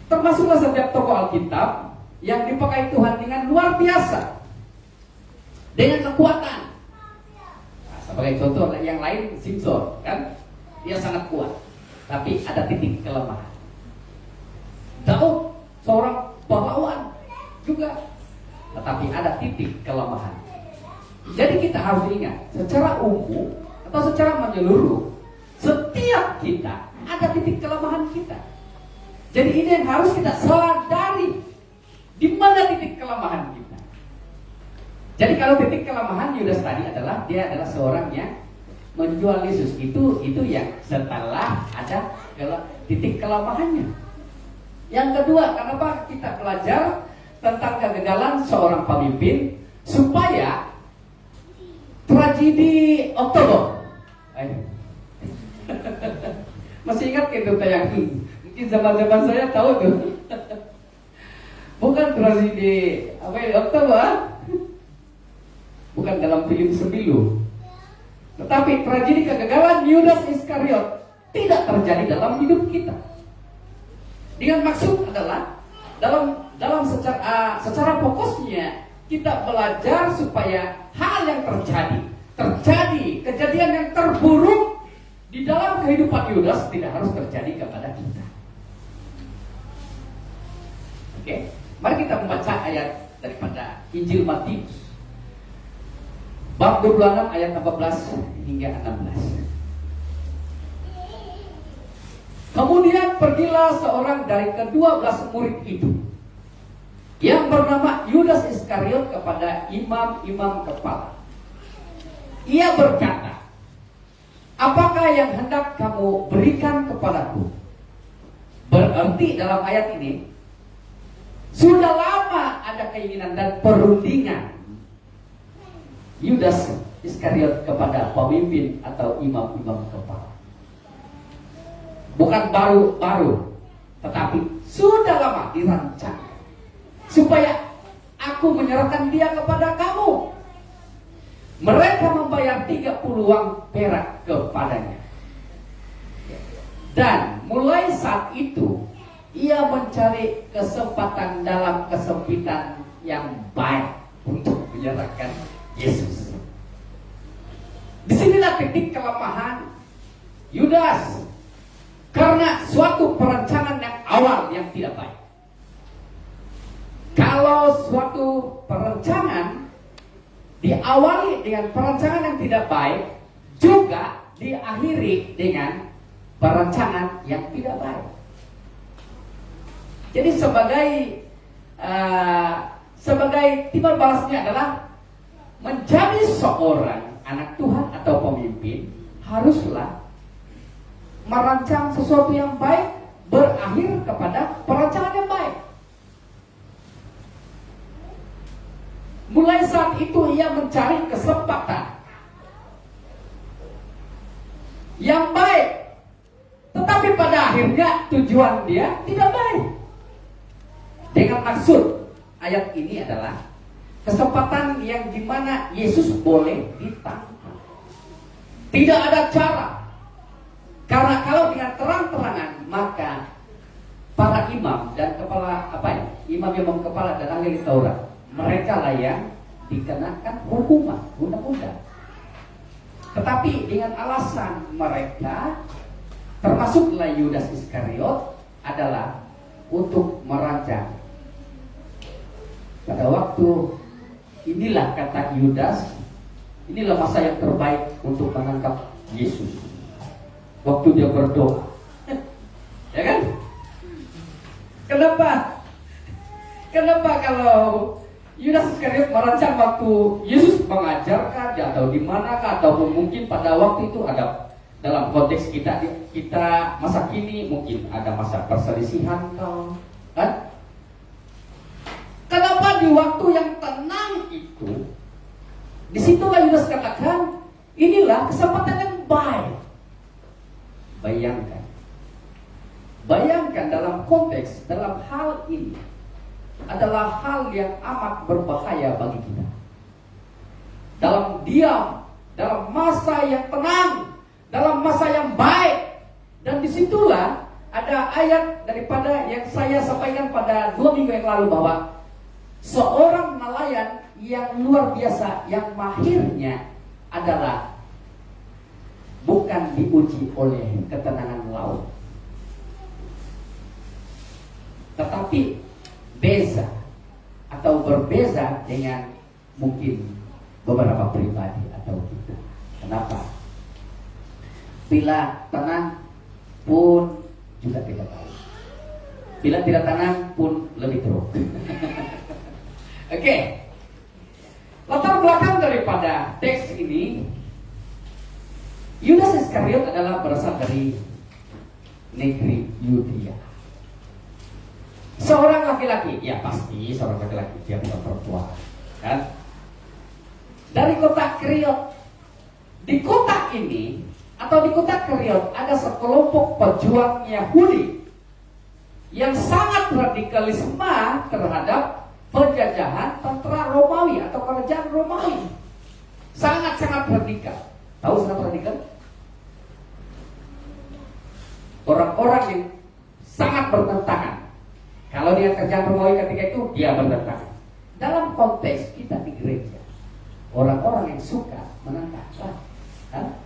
Termasuklah setiap tokoh Alkitab yang dipakai Tuhan dengan luar biasa, dengan kekuatan. Nah, sebagai contoh yang lain, Simson, kan? Dia sangat kuat, tapi ada titik kelemahan. Daud, seorang pahlawan juga, tetapi ada titik kelemahan. Jadi kita harus ingat, secara umum atau secara menyeluruh, setiap kita ada titik kelemahan kita. Jadi ini yang harus kita sadari, di mana titik kelemahan kita. Jadi kalau titik kelemahan Yudas tadi adalah dia adalah seorang yang menjual Yesus, itu yang setelah ada titik kelemahannya. Yang kedua, kenapa kita belajar tentang kegagalan seorang pemimpin supaya tragedi Oktober. Masih ingat itu tayang? Mungkin zaman-zaman saya tahu tuh. Bukan tragedi Oktober, bukan dalam film Sembilu, tetapi tragedi kegagalan Yudas Iskariot tidak terjadi dalam hidup kita. Dengan maksud adalah dalam secara fokusnya kita belajar supaya hal yang terjadi kejadian yang terburuk di dalam kehidupan Yudas tidak harus terjadi kepada kita. Oke, mari kita membaca ayat daripada Injil Matius bab 26 ayat 14 hingga 16. Kemudian pergilah seorang dari ke-12 murid itu yang bernama Yudas Iskariot kepada imam-imam kepala. Ia berkata, "Apakah yang hendak kamu berikan kepadaku?" Berarti dalam ayat ini sudah lama ada keinginan dan perundingan Yudas Iskariot kepada pemimpin atau imam-imam kepala. Bukan baru-baru, tetapi sudah lama dirancang supaya aku menyerahkan dia kepada kamu. Mereka membayar 30 uang perak kepadanya. Dan mulai saat itu ia mencari kesempatan dalam kesempitan yang baik untuk menyerahkan Yesus. Disinilah titik kelemahan Yudas, karena suatu perencanaan yang awal yang tidak baik. Kalau suatu perencanaan diawali dengan perencanaan yang tidak baik, juga diakhiri dengan perencanaan yang tidak baik. Jadi sebagai timbal balasnya adalah menjadi seorang anak Tuhan atau pemimpin haruslah merancang sesuatu yang baik, berakhir kepada perancangan yang baik. Mulai saat itu ia mencari kesempatan yang baik, tetapi pada akhirnya tujuan dia tidak baik. Dengan maksud ayat ini adalah kesempatan yang dimana Yesus boleh ditangkap. Tidak ada cara. Karena kalau dengan terang-terangan, maka para imam dan imam kepala dan ahli Taurat, mereka lah yang dikenakan hukuman, undang-undang. Tetapi dengan alasan mereka, termasuklah Yudas Iskariot, adalah untuk merancang. Pada waktu inilah, kata Yudas, inilah masa yang terbaik untuk menangkap Yesus. Waktu dia berdoa. Ya kan? Kenapa kalau Yudas Iskariot merancang waktu Yesus mengajarkan atau di manakah, ataupun mungkin pada waktu itu ada dalam konteks kita masa kini mungkin ada masa perselisihan kan? Kenapa di waktu yang tenang itu, disitulah Yudas katakan, inilah kesempatan yang baik. Bayangkan dalam konteks, dalam hal ini adalah hal yang amat berbahaya bagi kita. Dalam diam, dalam masa yang tenang, dalam masa yang baik. Dan disitulah ada ayat daripada yang saya sampaikan pada 2 minggu yang lalu, bahwa seorang nelayan yang luar biasa, yang mahirnya adalah bukan diuji oleh ketenangan laut, tetapi berbeza dengan mungkin beberapa pribadi atau kita. Kenapa? Bila tenang pun juga tidak baik, bila tidak tenang pun lebih teruk. Oke. Latar belakang daripada teks ini, Yudas Iskariot adalah berasal dari negeri Yudea. Seorang laki-laki, ya pasti seorang laki-laki, dia bukan perempuan, kan? Dari kota Keriot. Di kota ini atau di kota Keriot ada sekelompok pejuang Yahudi yang sangat radikalisme terhadap penjajahan tentara Romawi atau kerajaan Romawi. Sangat-sangat radikal. Tahu sangat radikal? Orang-orang yang sangat bertentangan. Kalau dia kerjaan Romawi ketika itu, dia bertentangan. Dalam konteks kita di gereja, orang-orang yang suka menentang, kan?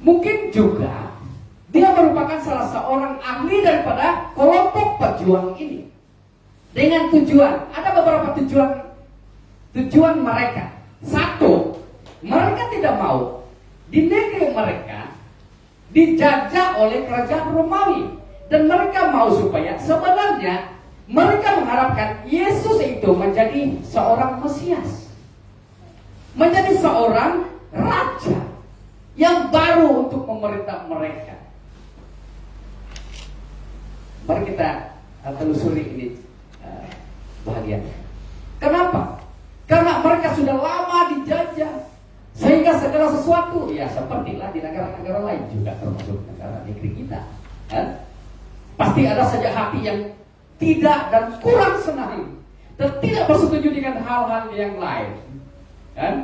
Mungkin juga dia merupakan salah seorang ahli daripada kelompok pejuang ini. Dengan tujuan, ada beberapa tujuan mereka. Satu, mereka tidak mau di negeri mereka dijajah oleh kerajaan Romawi, dan mereka mau supaya sebenarnya mereka mengharapkan Yesus itu menjadi seorang Mesias, menjadi seorang raja yang baru untuk memerintah mereka. Mari kita telusuri ini bahagiannya. Kenapa? Karena mereka sudah lama dijajah, sehingga segala sesuatu, ya sepertilah di negara-negara lain juga, termasuk negara negeri kita, kan? Pasti ada saja hati yang tidak dan kurang senang dan tidak bersetuju dengan hal-hal yang lain, kan?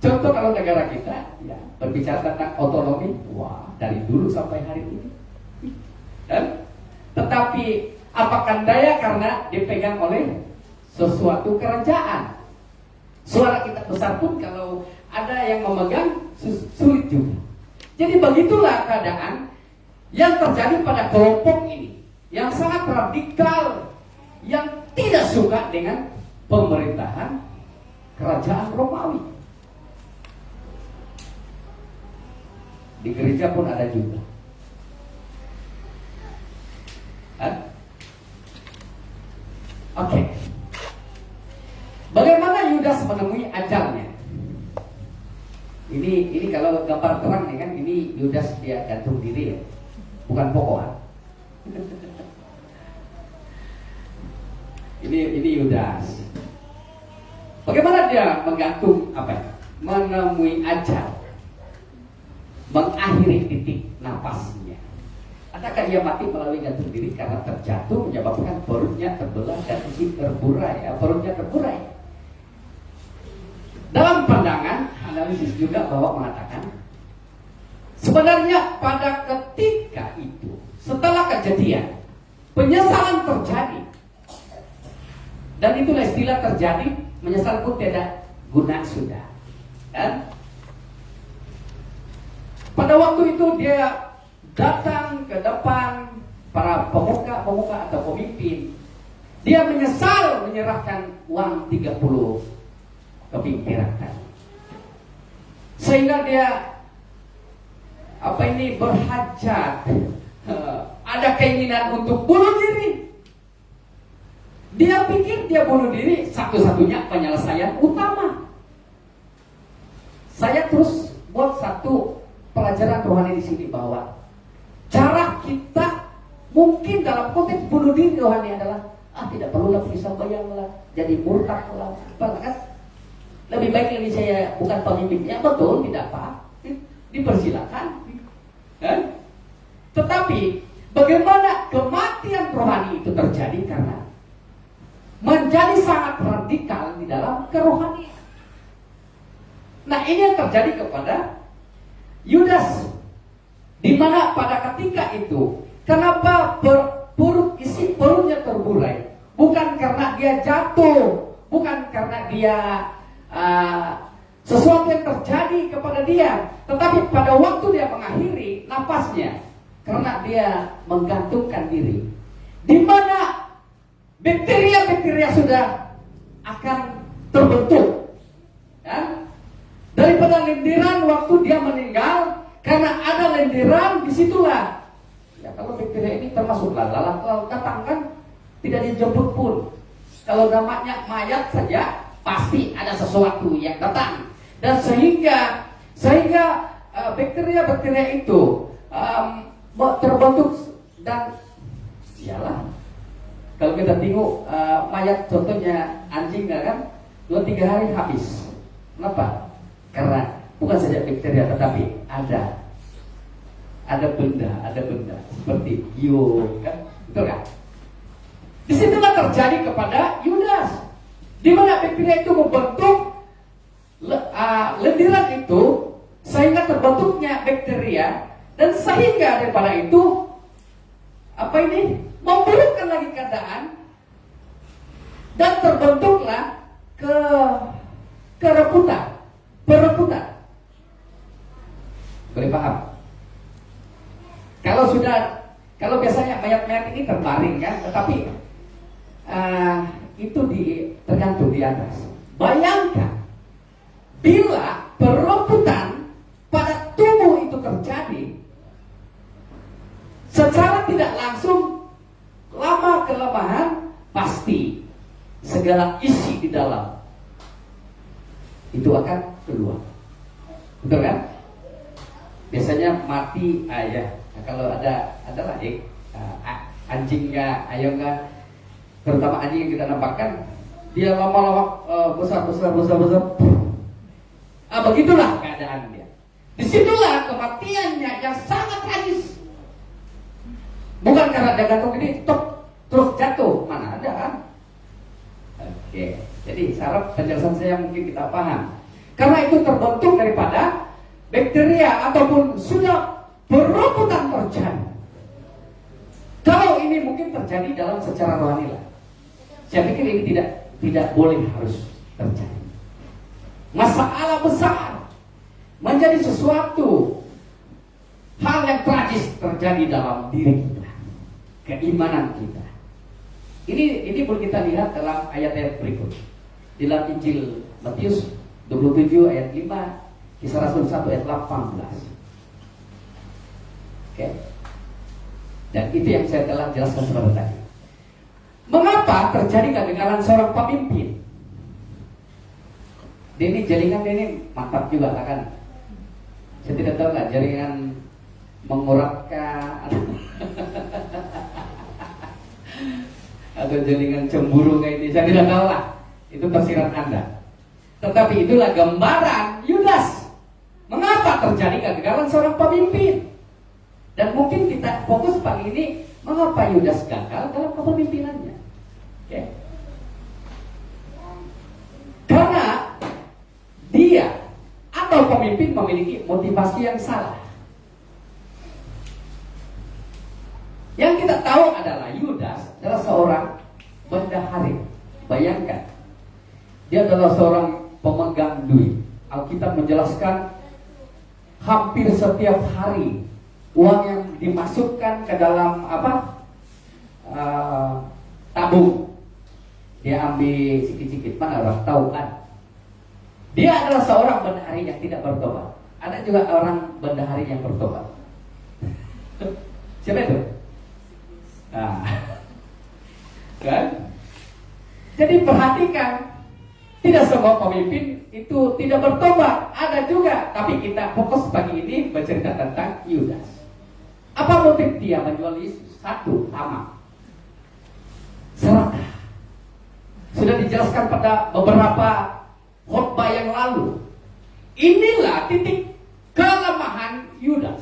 Contoh kalau negara kita, ya berbicara tentang otonomi, wah dari dulu sampai hari ini, kan? Tetapi apakan daya karena dipegang oleh sesuatu kerajaan. Suara kita besar pun kalau ada yang memegang sulit juga. Jadi begitulah keadaan yang terjadi pada kelompok ini, yang sangat radikal, yang tidak suka dengan pemerintahan kerajaan Romawi. Di gereja pun ada juga. Oke. Ini kalau gambar terang nih kan, ini Yudas dia gantung diri ya, bukan pokok. Ini Yudas. Bagaimana dia menggantung apa ya? Menemui ajal, mengakhiri titik napasnya. Adakah dia mati melalui gantung diri karena terjatuh menyebabkan perutnya terbelah dan isi terburai? Perutnya terburai. Dalam pandangan analisis juga bahwa mengatakan sebenarnya pada ketika itu setelah kejadian penyesalan terjadi, dan itulah istilah terjadi, menyesal pun tidak guna sudah. Dan pada waktu itu dia datang ke depan para pemuka atau pemimpin. Dia menyesal menyerahkan uang 30 keping perak tadi. Sehingga dia berhajat, ada keinginan untuk bunuh diri. Dia pikir dia bunuh diri satu-satunya penyelesaian utama. Saya terus buat satu pelajaran rohani di sini bahwa cara kita mungkin dalam konteks bunuh diri rohani adalah tidak perlulah pisah bayang lah, jadi murtad lah, kan? Lebih baik ini saya bukan pemimpinnya, betul, tidak apa, dipersilakan. Kan? Tetapi bagaimana kematian rohani itu terjadi karena menjadi sangat radikal di dalam kerohanian. Nah, ini yang terjadi kepada Yudas, di mana pada ketika itu kenapa isi perutnya terburai, bukan karena dia jatuh, bukan karena dia sesuatu yang terjadi kepada dia, tetapi pada waktu dia mengakhiri napasnya karena dia menggantungkan diri, di mana bakteria sudah akan terbentuk, kan? Daripada lendiran waktu dia meninggal, karena ada lendiran disitulah. Ya, kalau bakteria ini termasuk lalat datang kan, tidak dijemput pun. Kalau namanya mayat saja pasti ada sesuatu yang datang, dan sehingga bakteria itu terbentuk. Dan iyalah, kalau kita tengok mayat contohnya anjing kan 2-3 hari habis. Kenapa? Karena bukan saja bakteria, tetapi ada benda seperti kan, betul kan? Disitulah terjadi kepada Yudas, di mana bakteria itu membentuk lendiran itu, sehingga terbentuknya bakteria, dan sehingga daripada itu memburukkan lagi keadaan, dan terbentuklah perebutan. Boleh paham? Kalau biasanya mayat-mayat ini terbaring kan, tetapi itu tergantung di atas. Bayangkan bila perebutan pada tubuh itu terjadi secara tidak langsung, lama kelamaan pasti segala isi di dalam itu akan keluar. Betul kan? Biasanya mati ayah. Nah, kalau ada lagi anjing nggak, ayam nggak, terutama anjing yang kita nampakkan, dia lama-lama besar. Begitulah keadaan dia. Disitulah kematiannya yang sangat tragis. Bukan karena dia gantung ini terus jatuh, mana ada kan? Oke, jadi syarat penjelasan saya mungkin kita paham. Karena itu terbentuk daripada bakteria ataupun sudah perebutan terjadi. Kalau ini mungkin terjadi dalam secara rohani lah, saya pikir ini tidak boleh harus terjadi. Masalah besar menjadi sesuatu hal yang tragis terjadi dalam diri kita, keimanan kita. Ini pun kita lihat dalam ayat-ayat berikut. Dalam Injil Matius 27 ayat 5, Kisah Rasul 1 ayat 18. Oke. Dan itu yang saya telah jelaskan sebentar tadi. Mengapa terjadi kegagalan seorang pemimpin? Ini jaringan ini mantap juga kan? tidak tahu nggak jaringan menguratkan atau jaringan cemburu kayak ini, saya tidak tahu lah, itu tafsiran Anda. Tetapi itulah gambaran Yudas. Mengapa terjadi kegagalan seorang pemimpin? Dan mungkin kita fokus pagi ini, mengapa Yudas gagal dalam kepemimpinannya? Oke. Karena dia atau pemimpin memiliki motivasi yang salah. Yang kita tahu adalah Yudas adalah seorang bendahari. Bayangkan, dia adalah seorang pemegang duit. Alkitab menjelaskan hampir setiap hari uang yang dimasukkan ke dalam tabung, dia ambil sedikit-sedikit. Mana orang tahu kan? Dia adalah seorang bendahari yang tidak bertobat. Ada juga orang bendahari yang bertobat. Siapa itu? Nah, kan? Jadi perhatikan, tidak semua pemimpin itu tidak bertobat. Ada juga, tapi kita fokus pagi ini bercerita tentang Yudas. Apa motif dia menjual Yesus? Satu, tamak, serakah. Sudah dijelaskan pada beberapa khotbah yang lalu. Inilah titik kelemahan Yudas.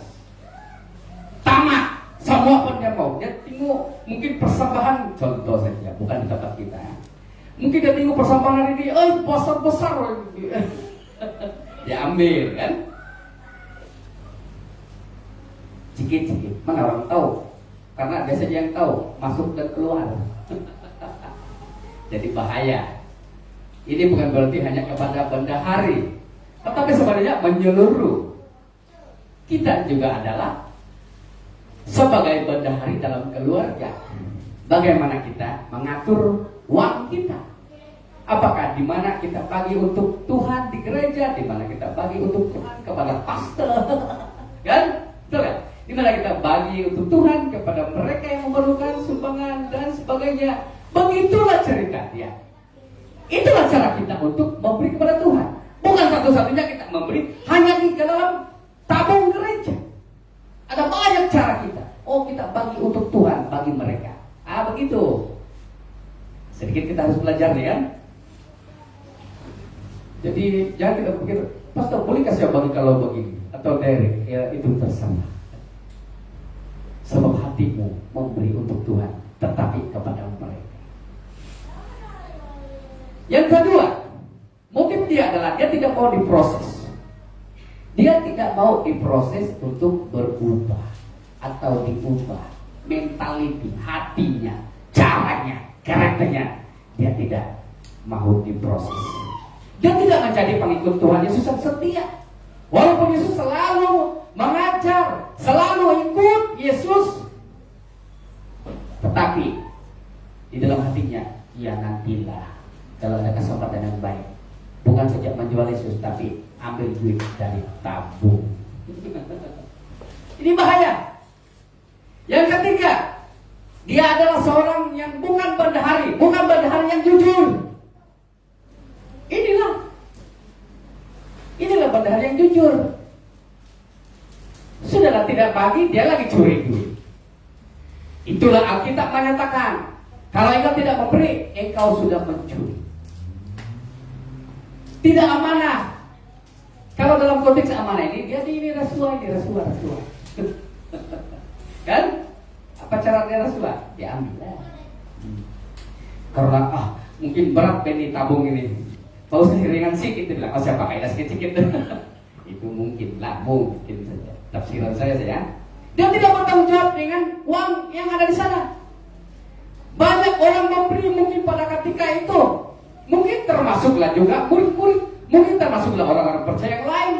Tamak. Semua pun dia mau. Dia tengok mungkin persembahan, contoh saja, bukan di tempat kita. Mungkin dia tengok persembahan hari ini, besar-besar. Dia ambil kan. Sedikit-sedikit. Mana orang tahu? Karena biasanya yang tahu masuk dan keluar. Jadi bahaya. Ini bukan berarti hanya kepada bendahari, tetapi sebenarnya menyeluruh. Kita juga adalah sebagai bendahari dalam keluarga. Bagaimana kita mengatur uang kita? Apakah di mana kita bagi untuk Tuhan di gereja, di mana kita bagi untuk Tuhan kepada pastor, kan? Betul kan? Di mana kita bagi untuk Tuhan kepada mereka yang memerlukan sumbangan dan sebagainya. Begitulah cerita dia. Itulah cara kita untuk memberi kepada Tuhan. Bukan satu-satunya kita memberi hanya di dalam tabung gereja. Ada banyak cara kita. Oh, kita bagi untuk Tuhan, bagi mereka. Begitu. Sedikit kita harus belajar nih kan. Jadi jangan kita pikir, pastor boleh kasih bagi kalau begini atau Derek, ya itu terserah. Sebab hatimu memberi untuk Tuhan, tetapi kepada mereka. Yang kedua, motif dia adalah dia tidak mau diproses. Dia tidak mau diproses untuk berubah atau diubah mentality, hatinya, caranya, karakternya. Dia tidak mau diproses. Dia tidak menjadi pengikut Tuhan Yesus yang setia. Walaupun Yesus selalu mengajar, selalu ikut Yesus, tetapi di dalam hatinya, ya nantilah kalau ada kesempatan yang baik, bukan saja menjual Yesus, tapi ambil duit dari tabung. Ini bahaya. Yang ketiga, dia adalah seorang yang bukan bendahari yang jujur. Inilah bendahari yang jujur. Sudahlah tidak bagi, dia lagi curi duit. Itulah Alkitab menyatakan, kalau engkau tidak memberi, engkau sudah mencuri. Tidak amanah. Kalau dalam konteks amanah ini, dia ini rasuah. Kan? Apa cara dia rasuah? Diambil lah. Karena mungkin berat ini tabung ini. Mau ringan sedikit, bilang, saya pakai sedikit. Itu mungkin saja. Tafsiran saya. Dia tidak bertanggung jawab dengan uang yang ada di sana. Banyak orang memberi mungkin pada ketika itu. Mungkin termasuklah juga murid-murid, mungkin termasuklah orang-orang percaya yang lain.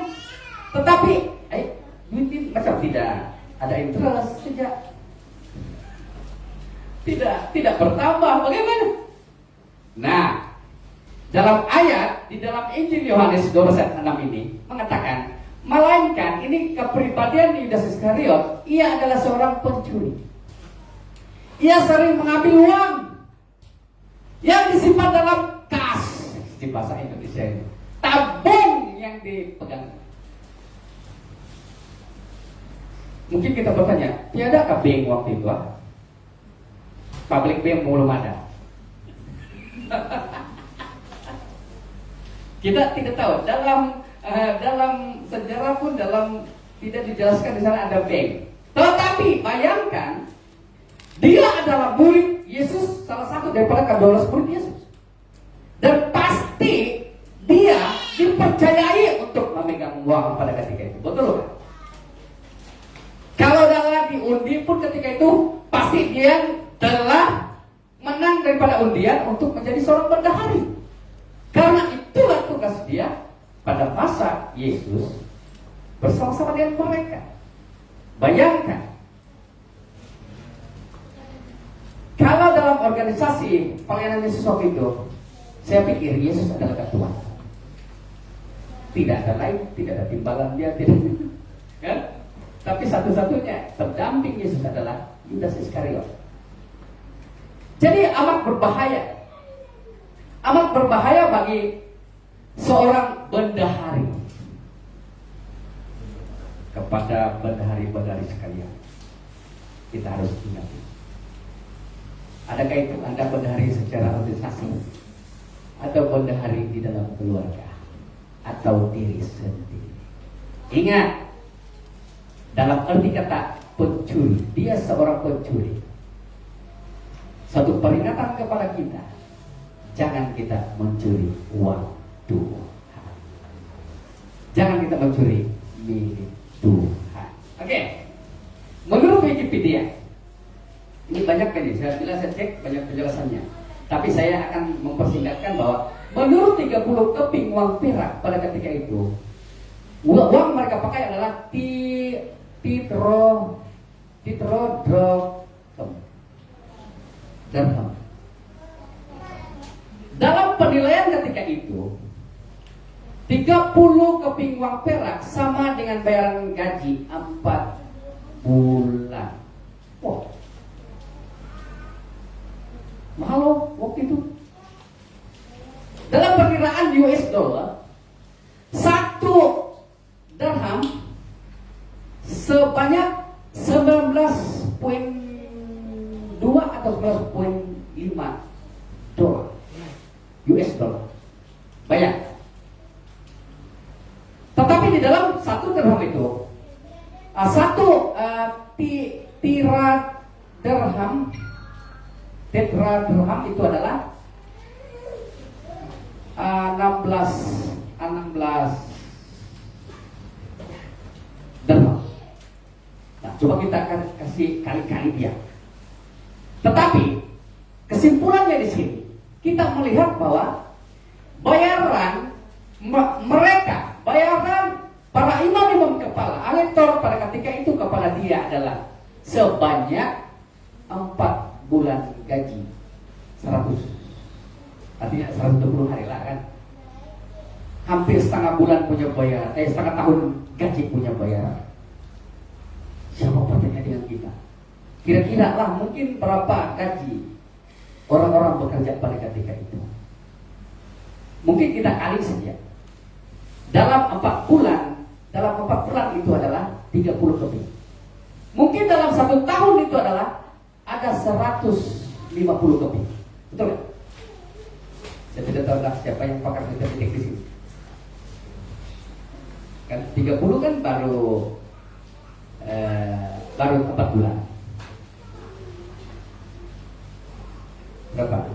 Tetapi, duit ini macam tidak ada interest saja. Tidak bertambah. Bagaimana? Nah, dalam ayat di dalam Injil Yohanes 12:6 ini mengatakan, melainkan ini kepribadian Yudas Iskariot, ia adalah seorang pencuri. Ia sering mengambil uang yang disimpan dalam kas, di bahasa Indonesia ini, tabung yang dipegang. Mungkin kita bertanya, tiadakah bank waktu itu? Public bank belum ada. Kita tidak tahu. Dalam sejarah pun tidak dijelaskan di sana ada bank. Tetapi bayangkan, dia adalah murid Yesus, salah satu daripada ke-12 murid Yesus. Dan pasti dia dipercayai untuk memegang uang pada ketika itu. Betul kan? Kalau dalam diundi pun ketika itu pasti dia telah menang daripada undian untuk menjadi seorang bendahari. Karena itulah tugas dia pada masa Yesus bersama-sama dengan mereka. Bayangkan, kalau dalam organisasi pelayanan Yesus waktu itu, saya pikir Yesus adalah ketua. Tidak ada lain, tidak ada timbalan dia, tidak. Kan? Tapi satu-satunya pendamping Yesus adalah Yudas Iskariot. Jadi amat berbahaya bagi seorang bendahari. Kepada bendahari-bendahari sekalian, kita harus ingat. Adakah itu Anda bendahari secara organisasi, atau bendahari di dalam keluarga, atau diri sendiri? Ingat, dalam arti kata pencuri, dia seorang pencuri. Satu peringatan kepada kita, jangan kita mencuri uang Tuhan. Jangan kita mencuri milik Tuhan. Oke. Menurut Wikipedia, ini banyak kan, saya cek banyak penjelasannya. Tapi saya akan mempersingkatkan bahwa menurut 30 keping uang perak pada ketika itu, uang mereka pakai adalah dirham. Dalam penilaian ketika itu, 30 keping uang perak sama dengan bayaran gaji 4 bulan. Wah, mahal loh waktu itu. Dalam perkiraan US dollar, 1 dirham sebanyak 19,2 atau 19,5 dolar US dollar. Banyak. Tetapi di dalam 1 dirham itu, tetradirham itu adalah 16 dirham. Nah, coba kita akan kasih kali-kali dia. Tetapi kesimpulannya di sini, kita melihat bahwa bayaran para imam kepala elektor pada ketika itu kepada dia adalah sebanyak 4 bulan gaji 100, artinya 120 hari lah kan, hampir setengah bulan punya bayaran, setengah tahun gaji punya bayaran. Siapa bertanya dengan kita? Kira-kira lah mungkin berapa gaji orang-orang bekerja pada ketika itu? Mungkin kita kali saja. Dalam 4 bulan itu adalah 30 keping. Mungkin dalam 1 tahun itu adalah ada 150 keping. Betul kan? Saya tidak tahu siapa yang pakar matematik di sini. Kan 30 kan baru 4 bulan. Berapa?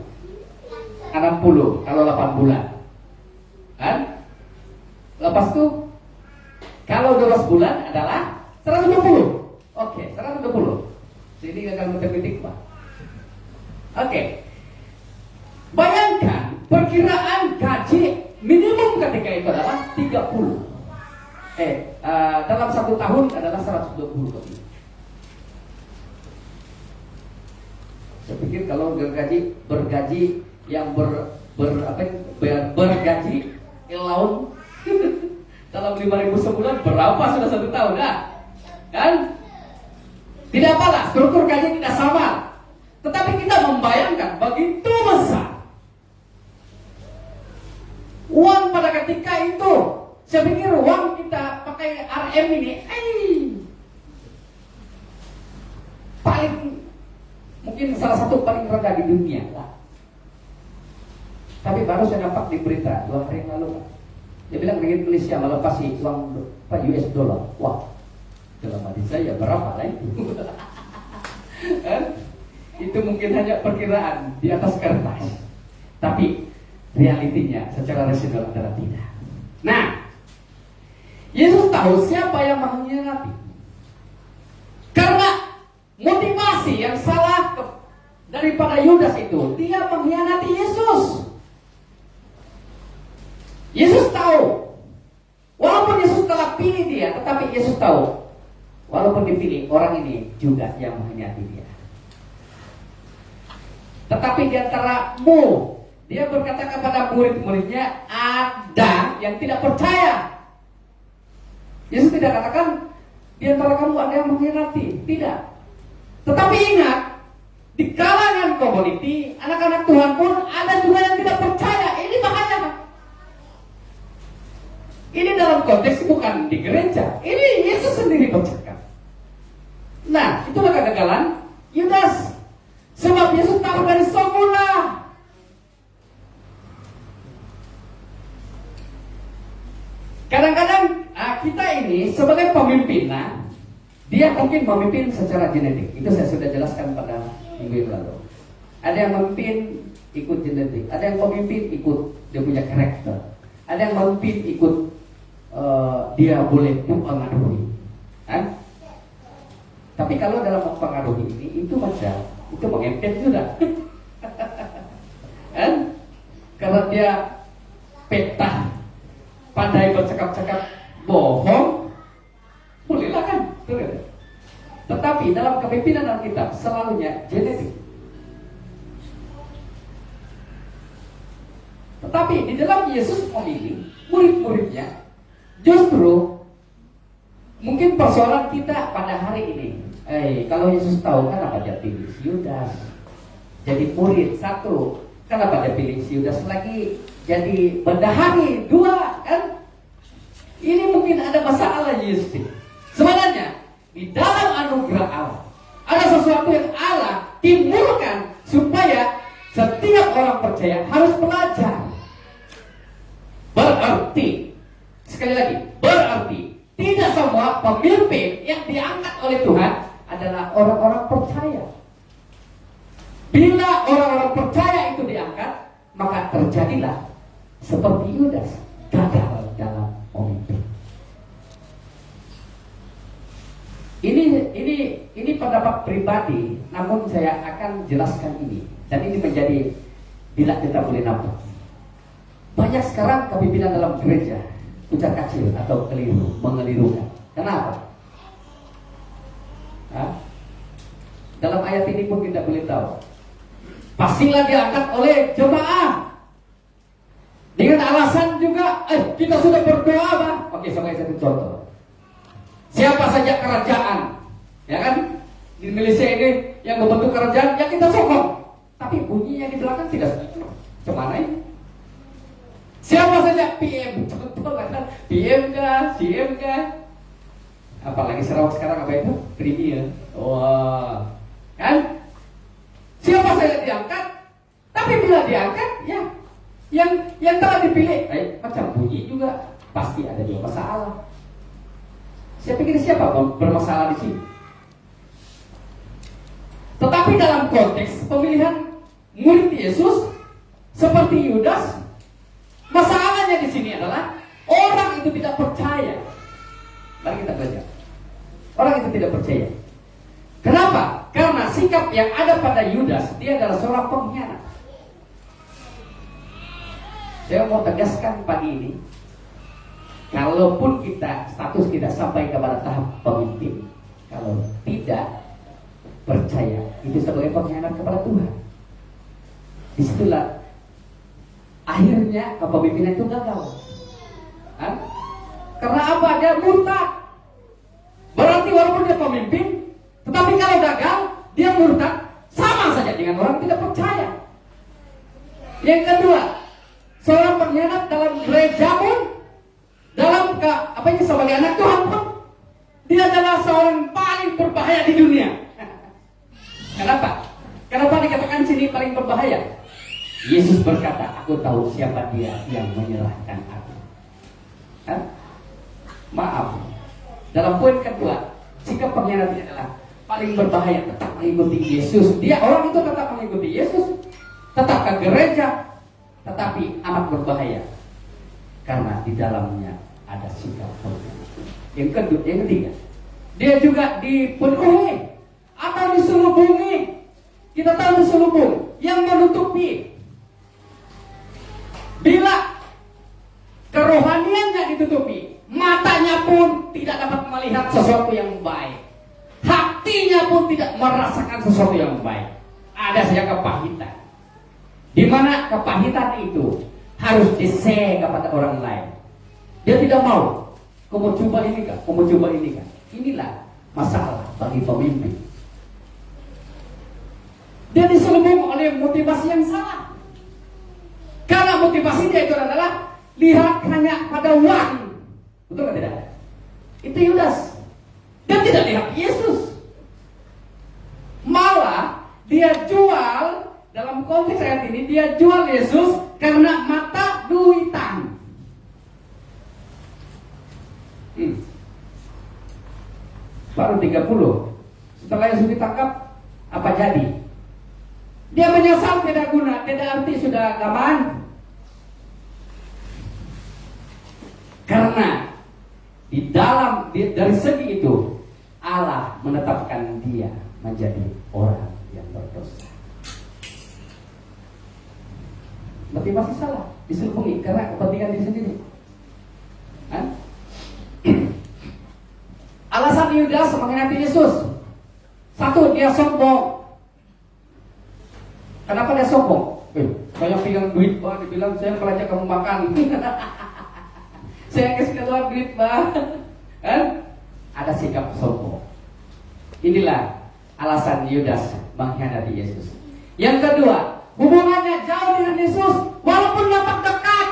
60 kalau 8 bulan. Kan? Lepas itu kalau 12 bulan adalah 120. Oke, 120. Sini gagal matematik, Pak. Oke. Bayangkan perkiraan gaji minimum ketika itu adalah 30. Dalam 1 tahun adalah 120 keping. Saya pikir kalau bergaji yang bergaji allowance dalam 5.000 sebulan berapa sudah 1 tahun, kan? Tidak apalah, struktur gaji tidak sama, tetapi kita membayangkan begitu besar uang pada ketika itu. Saya pikir uang kita pakai RM ini, paling mungkin salah satu paling rendah di dunia lah. Tapi baru saya dapat di berita 2 hari yang lalu, dia bilang negeri Malaysia melepasi uang US dollar. Wah, dalam hati saya berapa lah itu? Itu mungkin hanya perkiraan di atas kertas, tapi realitinya secara rasional adalah tidak. Nah, Yesus tahu siapa yang mengkhianati. Karena motivasi yang salah daripada Yudas itu, dia mengkhianati Yesus. Yesus tahu, walaupun Yesus telah pilih dia, tetapi Yesus tahu, walaupun dipilih, orang ini juga yang mengkhianati dia. Tetapi di antaramu, dia berkata kepada murid-muridnya, ada yang tidak percaya. Yesus tidak katakan di antara kamu ada yang mengkhianati, tidak. Tetapi ingat, di kalangan community, anak-anak Tuhan pun ada juga yang tidak percaya. Ini bahaya. Ini dalam konteks bukan di gereja. Ini Yesus sendiri bercakap. Nah, itulah kegagalan Yudas. Sebab Yesus tahu dari semula. Kadang-kadang kita ini sebagai pemimpin, dia mungkin memimpin secara genetik. Itu saya sudah jelaskan pada minggu yang lalu. Ada yang memimpin ikut genetik, ada yang memimpin ikut dia punya karakter, ada yang memimpin ikut dia boleh mempengaruhi. Tapi kalau dalam mempengaruhi ini, itu macam itu mengempet sudah. Karena dia peta, pandai bercakap-cakap bohong, bolehlah kan? Tetapi dalam kepemimpinan kita selalunya genetik. Tetapi di dalam Yesus memilih murid-muridnya, justru mungkin persoalan kita pada hari ini. Kalau Yesus tahu, kenapa dia pilih si Yudas jadi murid 1? Kenapa dia pilih si Yudas lagi jadi bendahari 2? Kan? Ini mungkin ada masalah Yesus. Sebenarnya di dalam anugerah Allah ada sesuatu yang Allah timbulkan supaya setiap orang percaya harus belajar. Berarti, sekali lagi, berarti tidak semua pemimpin yang diangkat oleh Tuhan adalah orang-orang percaya. Bila orang-orang percaya itu diangkat, maka terjadilah seperti Yudas, gagal dalam memimpin. Ini pendapat pribadi, namun saya akan jelaskan ini. Dan ini menjadi bila kita boleh nampak. Banyak sekarang kepimpinan dalam gereja ucap kacil atau keliru, mengelirukan. Kenapa? Dalam ayat ini pun kita boleh tahu. Pastilah diangkat oleh jemaah dengan alasan juga, kita sudah berdoa, Bang. Oke, sebagai satu contoh. Siapa saja kerajaan, ya kan? Di Malaysia ini yang membentuk kerajaan, ya kita sokong. Tapi bunyinya di belakang tidak setuju. Cemana ini? Siapa saja PM, contoh kan? PM kah, CM kah? Apalagi Sarawak sekarang apa itu? Premier. Wah, kan? Siapa saja diangkat, tapi bila diangkat, ya yang telah dipilih, macam bunyi juga pasti ada juga masalah. Saya pikir siapa bermasalah di sini? Tetapi dalam konteks pemilihan murid Yesus seperti Yudas, masalahnya di sini adalah orang itu tidak percaya. Mari kita belajar. Orang itu tidak percaya. Kenapa? Karena sikap yang ada pada Yudas, dia adalah seorang pengkhianat. Saya mau tegaskan pagi ini, kalaupun status kita sampai kepada tahap pemimpin, kalau tidak percaya, itu sebagai pengkhianat kepada Tuhan. Disitulah akhirnya kepemimpinan itu gagal. Karena apa? Dia murtad. Berarti walaupun dia pemimpin, tetapi kalau gagal, dia murtad, sama saja dengan orang tidak percaya. Yang kedua, seorang pengkhianat dalam gereja pun, dalam sebagai anak Tuhan pun, dia adalah seorang paling berbahaya di dunia. Kenapa? Kenapa dikatakan sini paling berbahaya? Yesus berkata, aku tahu siapa dia yang menyerahkan aku. Hah? Maaf. Dalam poin kedua, sikap pengkhianat ini adalah paling berbahaya, tetap mengikuti Yesus. Dia orang itu tetap mengikuti Yesus, tetap ke gereja, tetapi amat berbahaya karena di dalamnya ada sikap pengkhianat. Yang ketiga, dia juga dipenuhi atau diselubungi. Kita tahu diselubung yang menutupi. Bila kerohaniannya ditutupi, matanya pun tidak dapat melihat sesuatu yang baik, hatinya pun tidak merasakan sesuatu yang baik. Ada saja kepahitan, di mana kepahitan itu harus di-share kepada orang lain. Dia tidak mau. Kamu coba ini kan, kamu coba ini kan. Inilah masalah bagi pemimpin. Dia diselubung oleh motivasi yang salah. Karena motivasinya itu adalah lihat hanya pada uang. Betul atau tidak? Itu Yudas. Dia tidak lihat Yesus. Malah dia jual, dalam konteks ayat ini, dia jual Yesus karena mata duitan. Baru 30. Setelah Yesus ditangkap, apa jadi? Dia menyesal tidak guna, tidak arti sudah aman. Karena dari segi itu Allah menetapkan dia menjadi orang yang berdosa. Berarti masih salah, diselubungi karena kepentingan diri sendiri. Alasan Yudas mengkhianati Yesus. Satu, dia sombong. Kenapa dia sombong? Saya pegang duit, Pak. Dibilang saya melacak kamu makan. Saya kasih keluar duit, Pak. Kan? Ada sikap sombong. Inilah alasan Yudas mengkhianati Yesus. Yang kedua, hubungannya jauh dengan Yesus walaupun dapat dekat.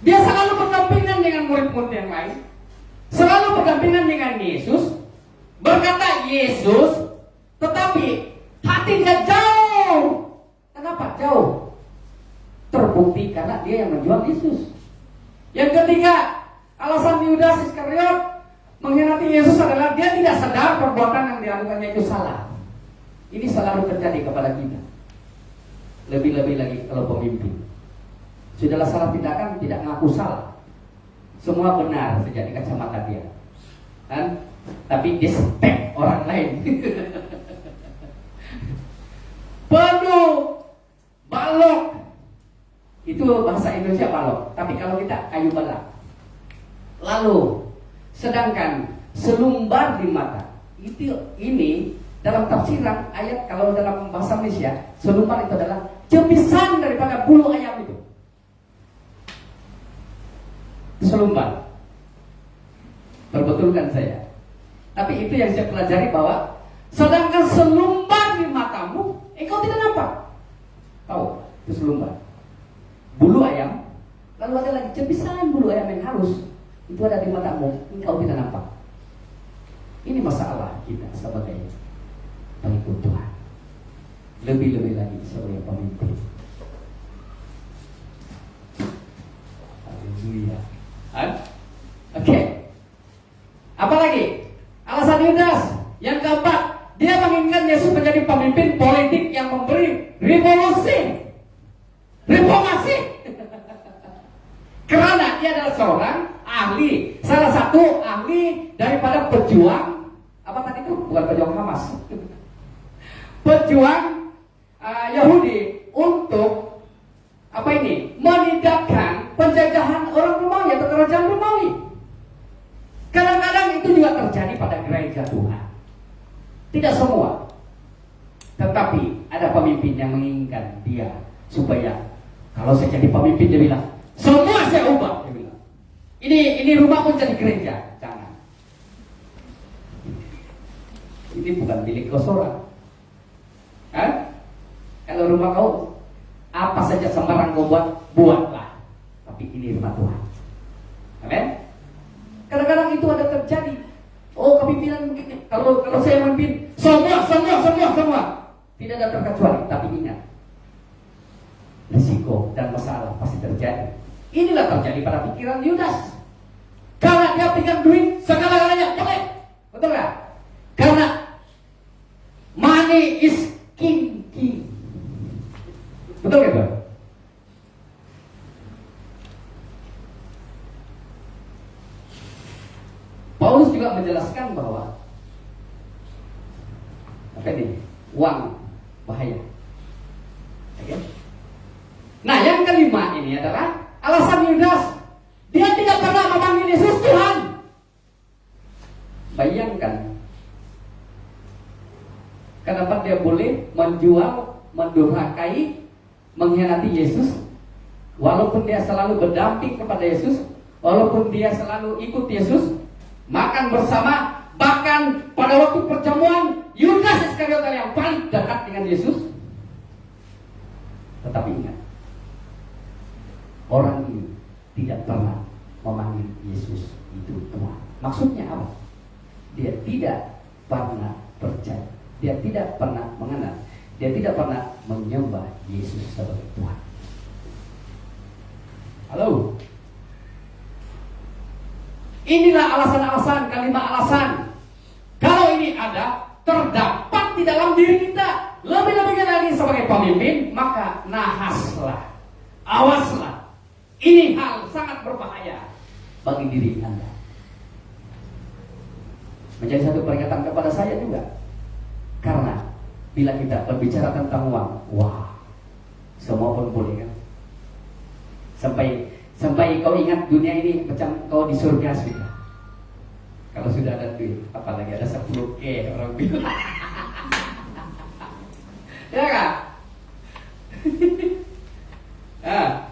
Dia selalu berdampingan dengan murid-murid yang lain, selalu berdampingan dengan Yesus, berkata Yesus, tetapi hatinya jauh. Kenapa jauh? Terbukti karena dia yang menjual Yesus. Yang ketiga, alasan Yudas Iskariot mengkhianati Yesus adalah dia tidak sadar perbuatan yang dilakukannya itu salah. Ini selalu terjadi kepada kita. Lebih-lebih lagi kalau pemimpin. Sudahlah salah tindakan, tidak ngaku salah. Semua benar saja di kacamata dia. Kan? Tapi dia spek orang lain. Penuh balok. Itu bahasa Indonesia balok. Tapi kalau kita kayu balak. Lalu sedangkan selumbar di mata. Ini dalam tafsiran ayat, kalau dalam bahasa Indonesia selumbar itu adalah cebisan daripada bulu ayam itu. Selumbar. Perbetulkan saya. Tapi itu yang saya pelajari, bahwa sedangkan selumbar di matamu, engkau tidak nampak. Tahu, itu selumbar. Bulu ayam, lalu ada lagi cebisan bulu ayam yang halus, itu ada di matamu, engkau tidak nampak. Ini masalah kita sebagai pengikut Tuhan. Lebih-lebih lagi sebagai pemimpin. Haleluya. Oke. Apalagi alasan Yudas yang keempat, dia menginginkan Yesus menjadi pemimpin politik yang memberi revolusi, reformasi. Karena dia adalah seorang ahli, salah satu ahli daripada pejuang apa tadi itu? Bukan pejuang Hamas. Pejuang Yahudi untuk apa ini? Menidakkan penjajahan orang Romawi atau kerajaan Romawi. Kadang-kadang itu juga terjadi pada gereja Tuhan. Tidak semua. Tetapi ada pemimpin yang menginginkan dia supaya kalau saya jadi pemimpin, dia bilang, semua saya ubah, dia bilang. Ini rumah pun jadi gereja. Jangan. Ini bukan milik kau seorang. Kan? Kalau rumah kau apa saja sembarang kau buatlah. Tapi ini rumah Tuhan. Amin. Kadang-kadang itu ada terjadi. Oh, kepimpinan begini. kalau saya memimpin semua. Tidak ada terkecuali. Tapi ingat, risiko dan masalah pasti terjadi. Inilah terjadi pada pikiran Yudas. Karena dia pegang duit segala-galanya boleh. Betul nggak? Karena money is king. Betul nggak? Paulus juga menjelaskan bahwa uang bahaya. Oke? Nah, yang kelima ini adalah alasan Yudas. Dia tidak pernah memanggil Yesus Tuhan. Bayangkan, kenapa dia boleh menjual, mendurhakai, mengkhianati Yesus, walaupun dia selalu berdamping kepada Yesus, walaupun dia selalu ikut Yesus, makan bersama, bahkan pada waktu perjamuan Yudas Iskariot yang paling dekat dengan Yesus. Tetapi ingat, orang ini tidak pernah memanggil Yesus itu Tuhan. Maksudnya apa? Dia tidak pernah percaya, dia tidak pernah mengenal, dia tidak pernah menyembah Yesus sebagai Tuhan. Halo? Inilah alasan-alasan, kalimat alasan. Kalau ini ada, terdapat di dalam diri kita, lebih-lebih lagi sebagai pemimpin, maka nahaslah, awaslah. Ini hal sangat berbahaya bagi diri Anda. Menjadi satu peringatan kepada saya juga. Karena bila kita berbicara tentang uang, wah, semua pun boleh kan? Sampai kau ingat dunia ini macam kau di surga sudah. Kalau sudah ada duit, apalagi ada 10K orang bilang. Ya kan? Nah.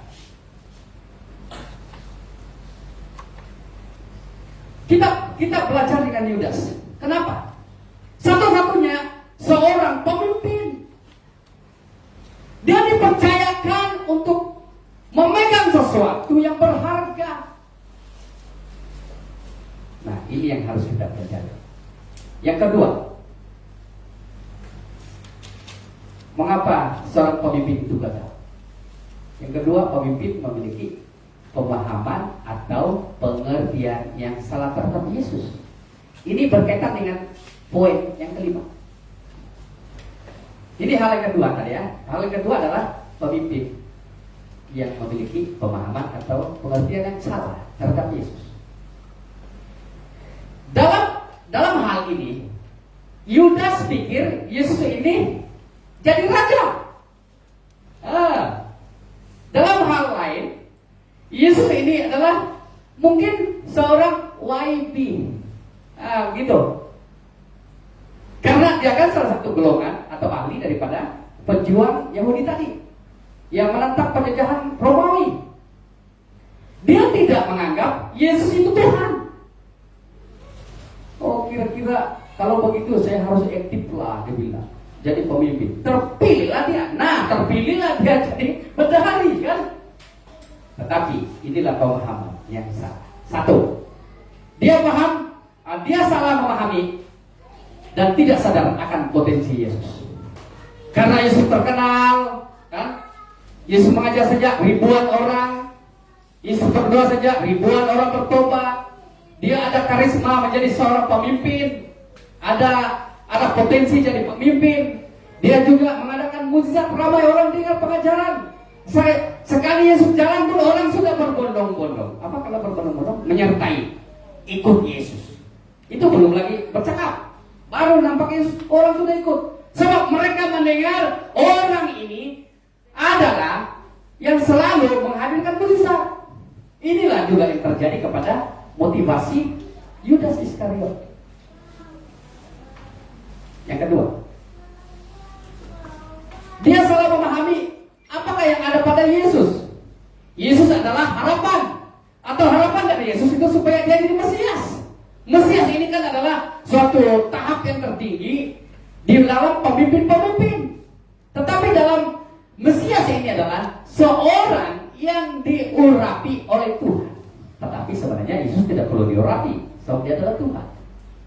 Kita belajar dengan Yudas. Kenapa? Satu-satunya seorang pemimpin. Dia dipercayakan untuk memegang sesuatu yang berharga. Nah, ini yang harus kita pelajari. Yang kedua, mengapa seorang pemimpin itu gagal? Yang kedua, pemimpin memiliki pemahaman atau pengertian yang salah terhadap Yesus. Ini berkaitan dengan poin yang kelima. Ini hal yang kedua tadi ya. Hal yang kedua adalah pemimpin yang memiliki pemahaman atau pengertian yang salah terhadap Yesus. Dalam hal ini, Yudas pikir Yesus ini jadi raja. Dalam hal lain, Yesus ini adalah mungkin seorang YB, gitu. Karena dia kan salah satu golongan atau ahli daripada pejuang Yahudi tadi yang menentang penjajahan Romawi. Dia tidak menganggap Yesus itu Tuhan. Oh, kira-kira kalau begitu saya harus aktif lah, dia bilang. Jadi pemimpin. Terpilihlah dia. Nah, terpilihlah dia jadi bendahari kan. Tetapi inilah pemahaman yang salah. Satu, dia salah memahami dan tidak sadar akan potensi Yesus. Karena Yesus terkenal, kan? Yesus mengajar sejak ribuan orang. Yesus berdoa sejak ribuan orang bertobat. Dia ada karisma menjadi seorang pemimpin. Ada potensi jadi pemimpin. Dia juga mengadakan mukjizat, ramai orang dengar pengajaran. Sekali Yesus jalan pun orang sudah berbondong-bondong. Apa kalau berbondong-bondong? Menyertai, ikut Yesus. Itu belum lagi bercakap. Baru nampak Yesus, orang sudah ikut. Sebab mereka mendengar orang ini adalah yang selalu menghadirkan mukjizat. Inilah juga yang terjadi kepada motivasi Yudas Iskariot. Yang kedua, dia salah memahami apakah yang ada pada Yesus. Yesus adalah harapan, atau harapan dari Yesus itu supaya dia jadi Mesias. Mesias ini kan adalah suatu tahap yang tertinggi di dalam pemimpin-pemimpin. Tetapi dalam Mesias ini adalah seorang yang diurapi oleh Tuhan. Tetapi sebenarnya Yesus tidak perlu diurapi, sebab dia adalah Tuhan.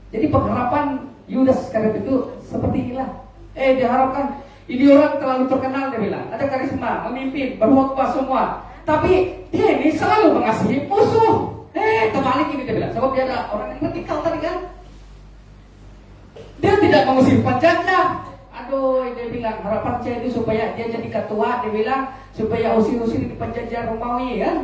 Jadi pengharapan Yudas Iskariot itu seperti inilah. Diharapkan ini orang terlalu terkenal, dia bilang, ada karisma, memimpin, berkhotbah semua. Tapi dia ini selalu mengasihi musuh. Terbalik ini dia bilang, sebab dia ada orang yang radikal tadi kan. Dia tidak mengusir penjajah. Aduh, dia bilang harapan saya itu supaya dia jadi ketua, dia bilang supaya usir-usir di penjajah Romawi kan.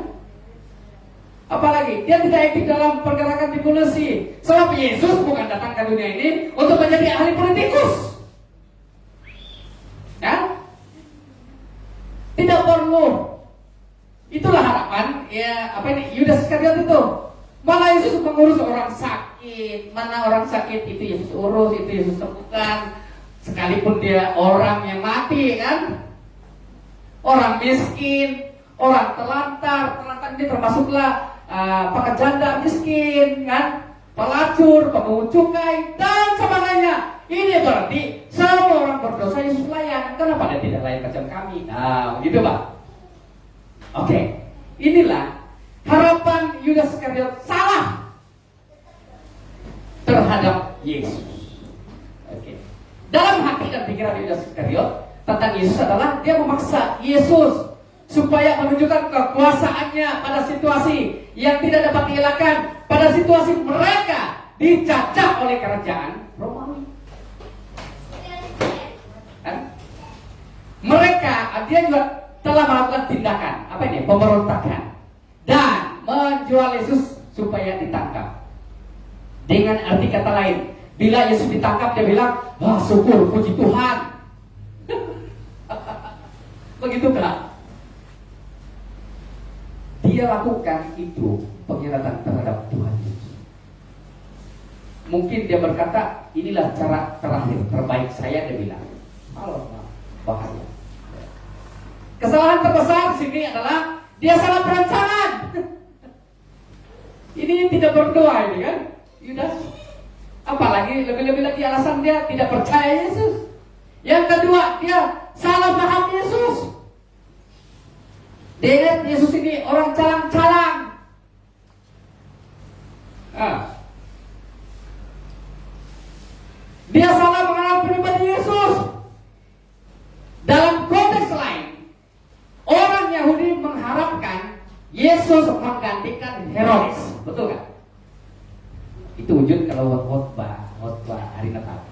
Apalagi dia tidak aktif dalam pergerakan revolusi. Sebab Yesus bukan datang ke dunia ini untuk menjadi ahli politikus. Ya? Tidak perlu. Itulah harapan Yudas Iskariot itu. Malah Yesus mengurus orang sakit. Mana orang sakit itu Yesus urus, itu Yesus sembuhkan. Sekalipun dia orang yang mati kan. Orang miskin, orang telantar ini termasuklah pekerjaan miskin kan, pelacur, pemungut cukai dan sebagainya. Ini berarti semua orang berdosa Yesus layan. Kenapa dia tidak layan macam kami? Nah, begitu Pak. Oke, inilah harapan Yudas Iskariot salah terhadap Yesus. Oke. Dalam hati dan pikiran Yudas Iskariot tentang Yesus adalah dia memaksa Yesus supaya menunjukkan kekuasaannya pada situasi yang tidak dapat dielakkan, pada situasi mereka dicacah oleh kerajaan Romawi. Mereka, dia juga telah melakukan tindakan pemberontakan dan menjual Yesus supaya ditangkap. Dengan arti kata lain, bila Yesus ditangkap dia bilang, syukur, puji Tuhan. Begitu kan? Dia lakukan itu pengkhianatan terhadap Tuhan Yesus. Mungkin dia berkata, inilah cara terakhir terbaik saya, dia bilang. Bahaya. Kesalahan terbesar di sini adalah dia salah perancangan. Ini tidak berdoa ini kan, Yudas. Apalagi lebih-lebih lagi alasan dia tidak percaya Yesus. Yang kedua, dia salah paham Yesus. Dia lihat Yesus ini orang calang-calang. Dia salah mengenal pribadi Yesus. Dalam konteks lain, orang Yahudi mengharapkan Yesus menggantikan Herodes, betul kan? Itu wujud kalau khotbah hari Natal.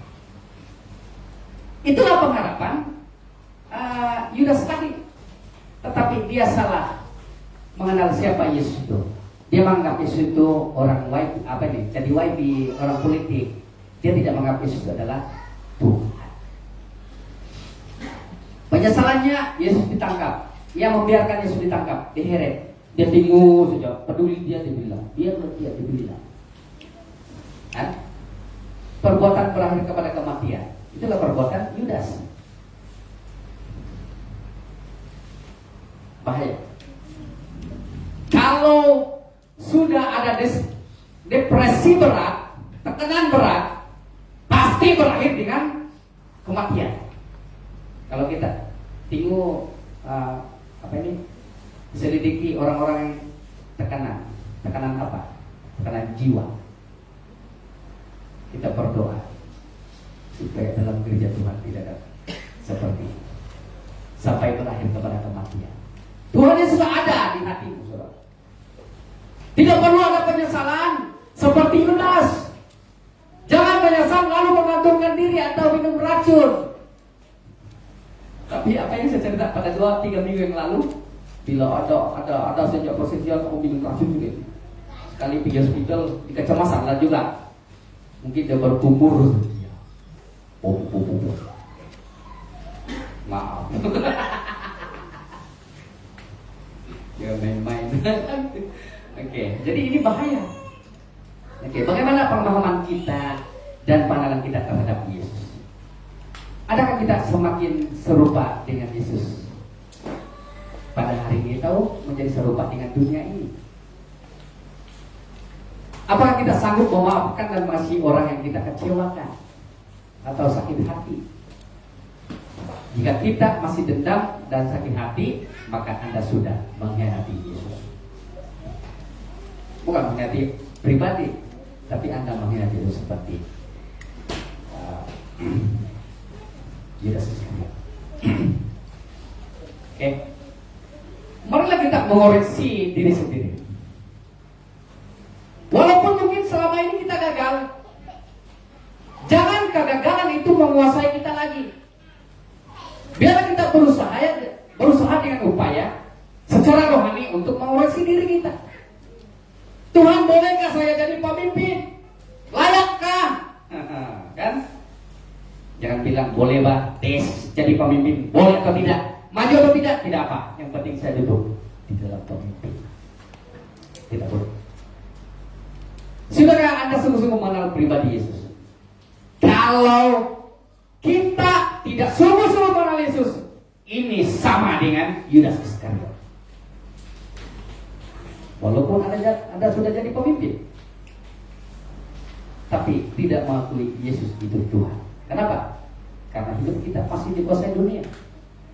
Itulah pengharapan Yudas tadi. Tetapi dia salah mengenal siapa Yesus itu. Dia menganggap Yesus itu orang jadi wifi, orang politik. Dia tidak menganggap Yesus adalah Tuhan. Penyesalannya Yesus ditangkap. Yang membiarkan Yesus ditangkap, diheret. Dia bingung saja, peduli dia dibilang, biarlah dia dibilang. Perbuatan berakhir kepada kematian. Itulah perbuatan Yudas. Bahaya. Kalau sudah ada depresi berat, tekanan berat, pasti berakhir dengan kematian. Kalau kita tengok selidiki orang-orang yang tekanan apa? Tekanan jiwa. Kita berdoa supaya dalam gereja Tuhan tidak ada seperti ini. Sampai berakhir kepada kematian. Tuhan Yesus ada di hatimu, saudara. Tidak perlu ada penyesalan seperti Yudas. Jangan menyesal lalu mengantungkan diri atau minum racun. Tapi apa yang saya cerita pada 2-3 minggu yang lalu, bila ada sejak posisi yang mau minum racun juga. Sekali pergi hospital di kecemasan lah juga. Mungkin dia berkumur. Maaf. Ya main-main. Oke, jadi ini bahaya. Oke, bagaimana pemahaman kita dan pandangan kita terhadap Yesus? Adakah kita semakin serupa dengan Yesus pada hari ini atau menjadi serupa dengan dunia ini? Apakah kita sanggup memaafkan dan mengasihi orang yang kita kecewakan atau sakit hati? Jika kita masih dendam dan sakit hati, maka Anda sudah mengkhianati Yesus. Bukan mengkhianati pribadi, tapi Anda mengkhianati Yesus seperti Yudas Iskariot. Oke. Marilah kita mengoreksi diri sendiri. Walaupun mungkin selama ini kita gagal, jangan kegagalan itu menguasai kita lagi. Biarlah kita berusaha dengan upaya secara rohani untuk mengoreksi diri kita. Tuhan, bolehkah saya jadi pemimpin? Layakkah? Kan? Jangan bilang boleh bah, tes jadi pemimpin, boleh atau tidak, maju atau tidak apa. Yang penting saya duduk di dalam pemimpin. Tidak boleh. Saudara, Anda sungguh-sungguh mengenal pribadi Yesus. Kalau kita tidak sungguh-sungguh mengenal Yesus, ini sama dengan Yudas Iskariot. Walaupun Anda sudah jadi pemimpin, tapi tidak mengakui Yesus itu Tuhan. Kenapa? Karena hidup kita masih dikuasai dunia.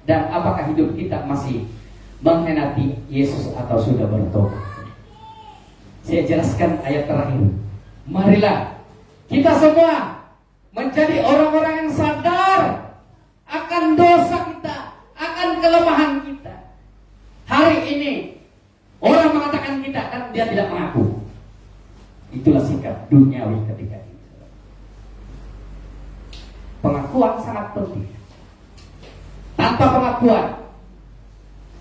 Dan apakah hidup kita masih mengkhianati Yesus atau sudah bertobat? Saya jelaskan ayat terakhir. Marilah kita semua menjadi orang-orang yang sadar akan dosa kita, akan kelemahan kita. Hari ini orang mengatakan kita dan dia tidak mengaku. Itulah sikap duniawi ketika itu. Pengakuan sangat penting. Tanpa pengakuan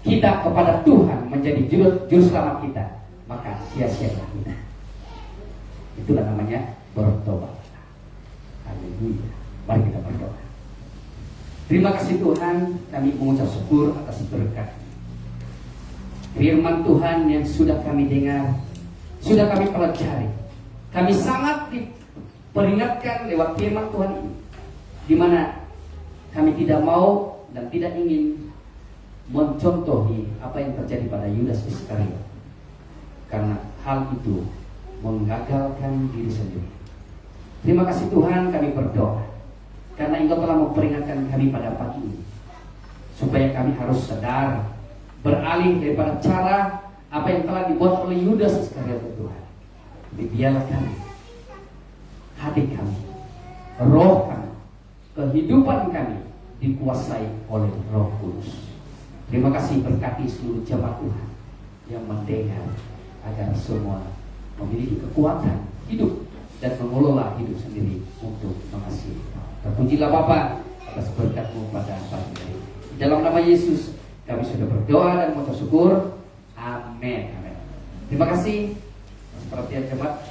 kita kepada Tuhan menjadi juru selamat kita, maka sia-sialah kita. Itulah namanya bertobat. Haleluya. Mari kita berdoa. Terima kasih Tuhan, kami mengucap syukur atas berkat firman Tuhan yang sudah kami dengar, sudah kami pelajari. Kami sangat diperingatkan lewat firman Tuhan ini, di mana kami tidak mau dan tidak ingin mencontohi apa yang terjadi pada Yudas Iskariot, karena hal itu menggagalkan diri sendiri. Terima kasih Tuhan, kami berdoa karena Engkau telah memperingatkan kami pada pagi ini, supaya kami harus sadar, beralih daripada cara apa yang telah dibuat oleh Yudas Iskariot Tuhan. Biarlah kami, hati kami, roh kami, kehidupan kami dikuasai oleh Roh Kudus. Terima kasih, berkati seluruh jemaat Tuhan yang mendengar, agar semua memiliki kekuatan hidup dan mengelola hidup sendiri untuk mengasihi. Terpujilah Bapa atas berkat-Mu pada pagi ini. Dalam nama Yesus kami sudah berdoa dan mengucap syukur. Amin. Amin. Terima kasih perhatian jemaat.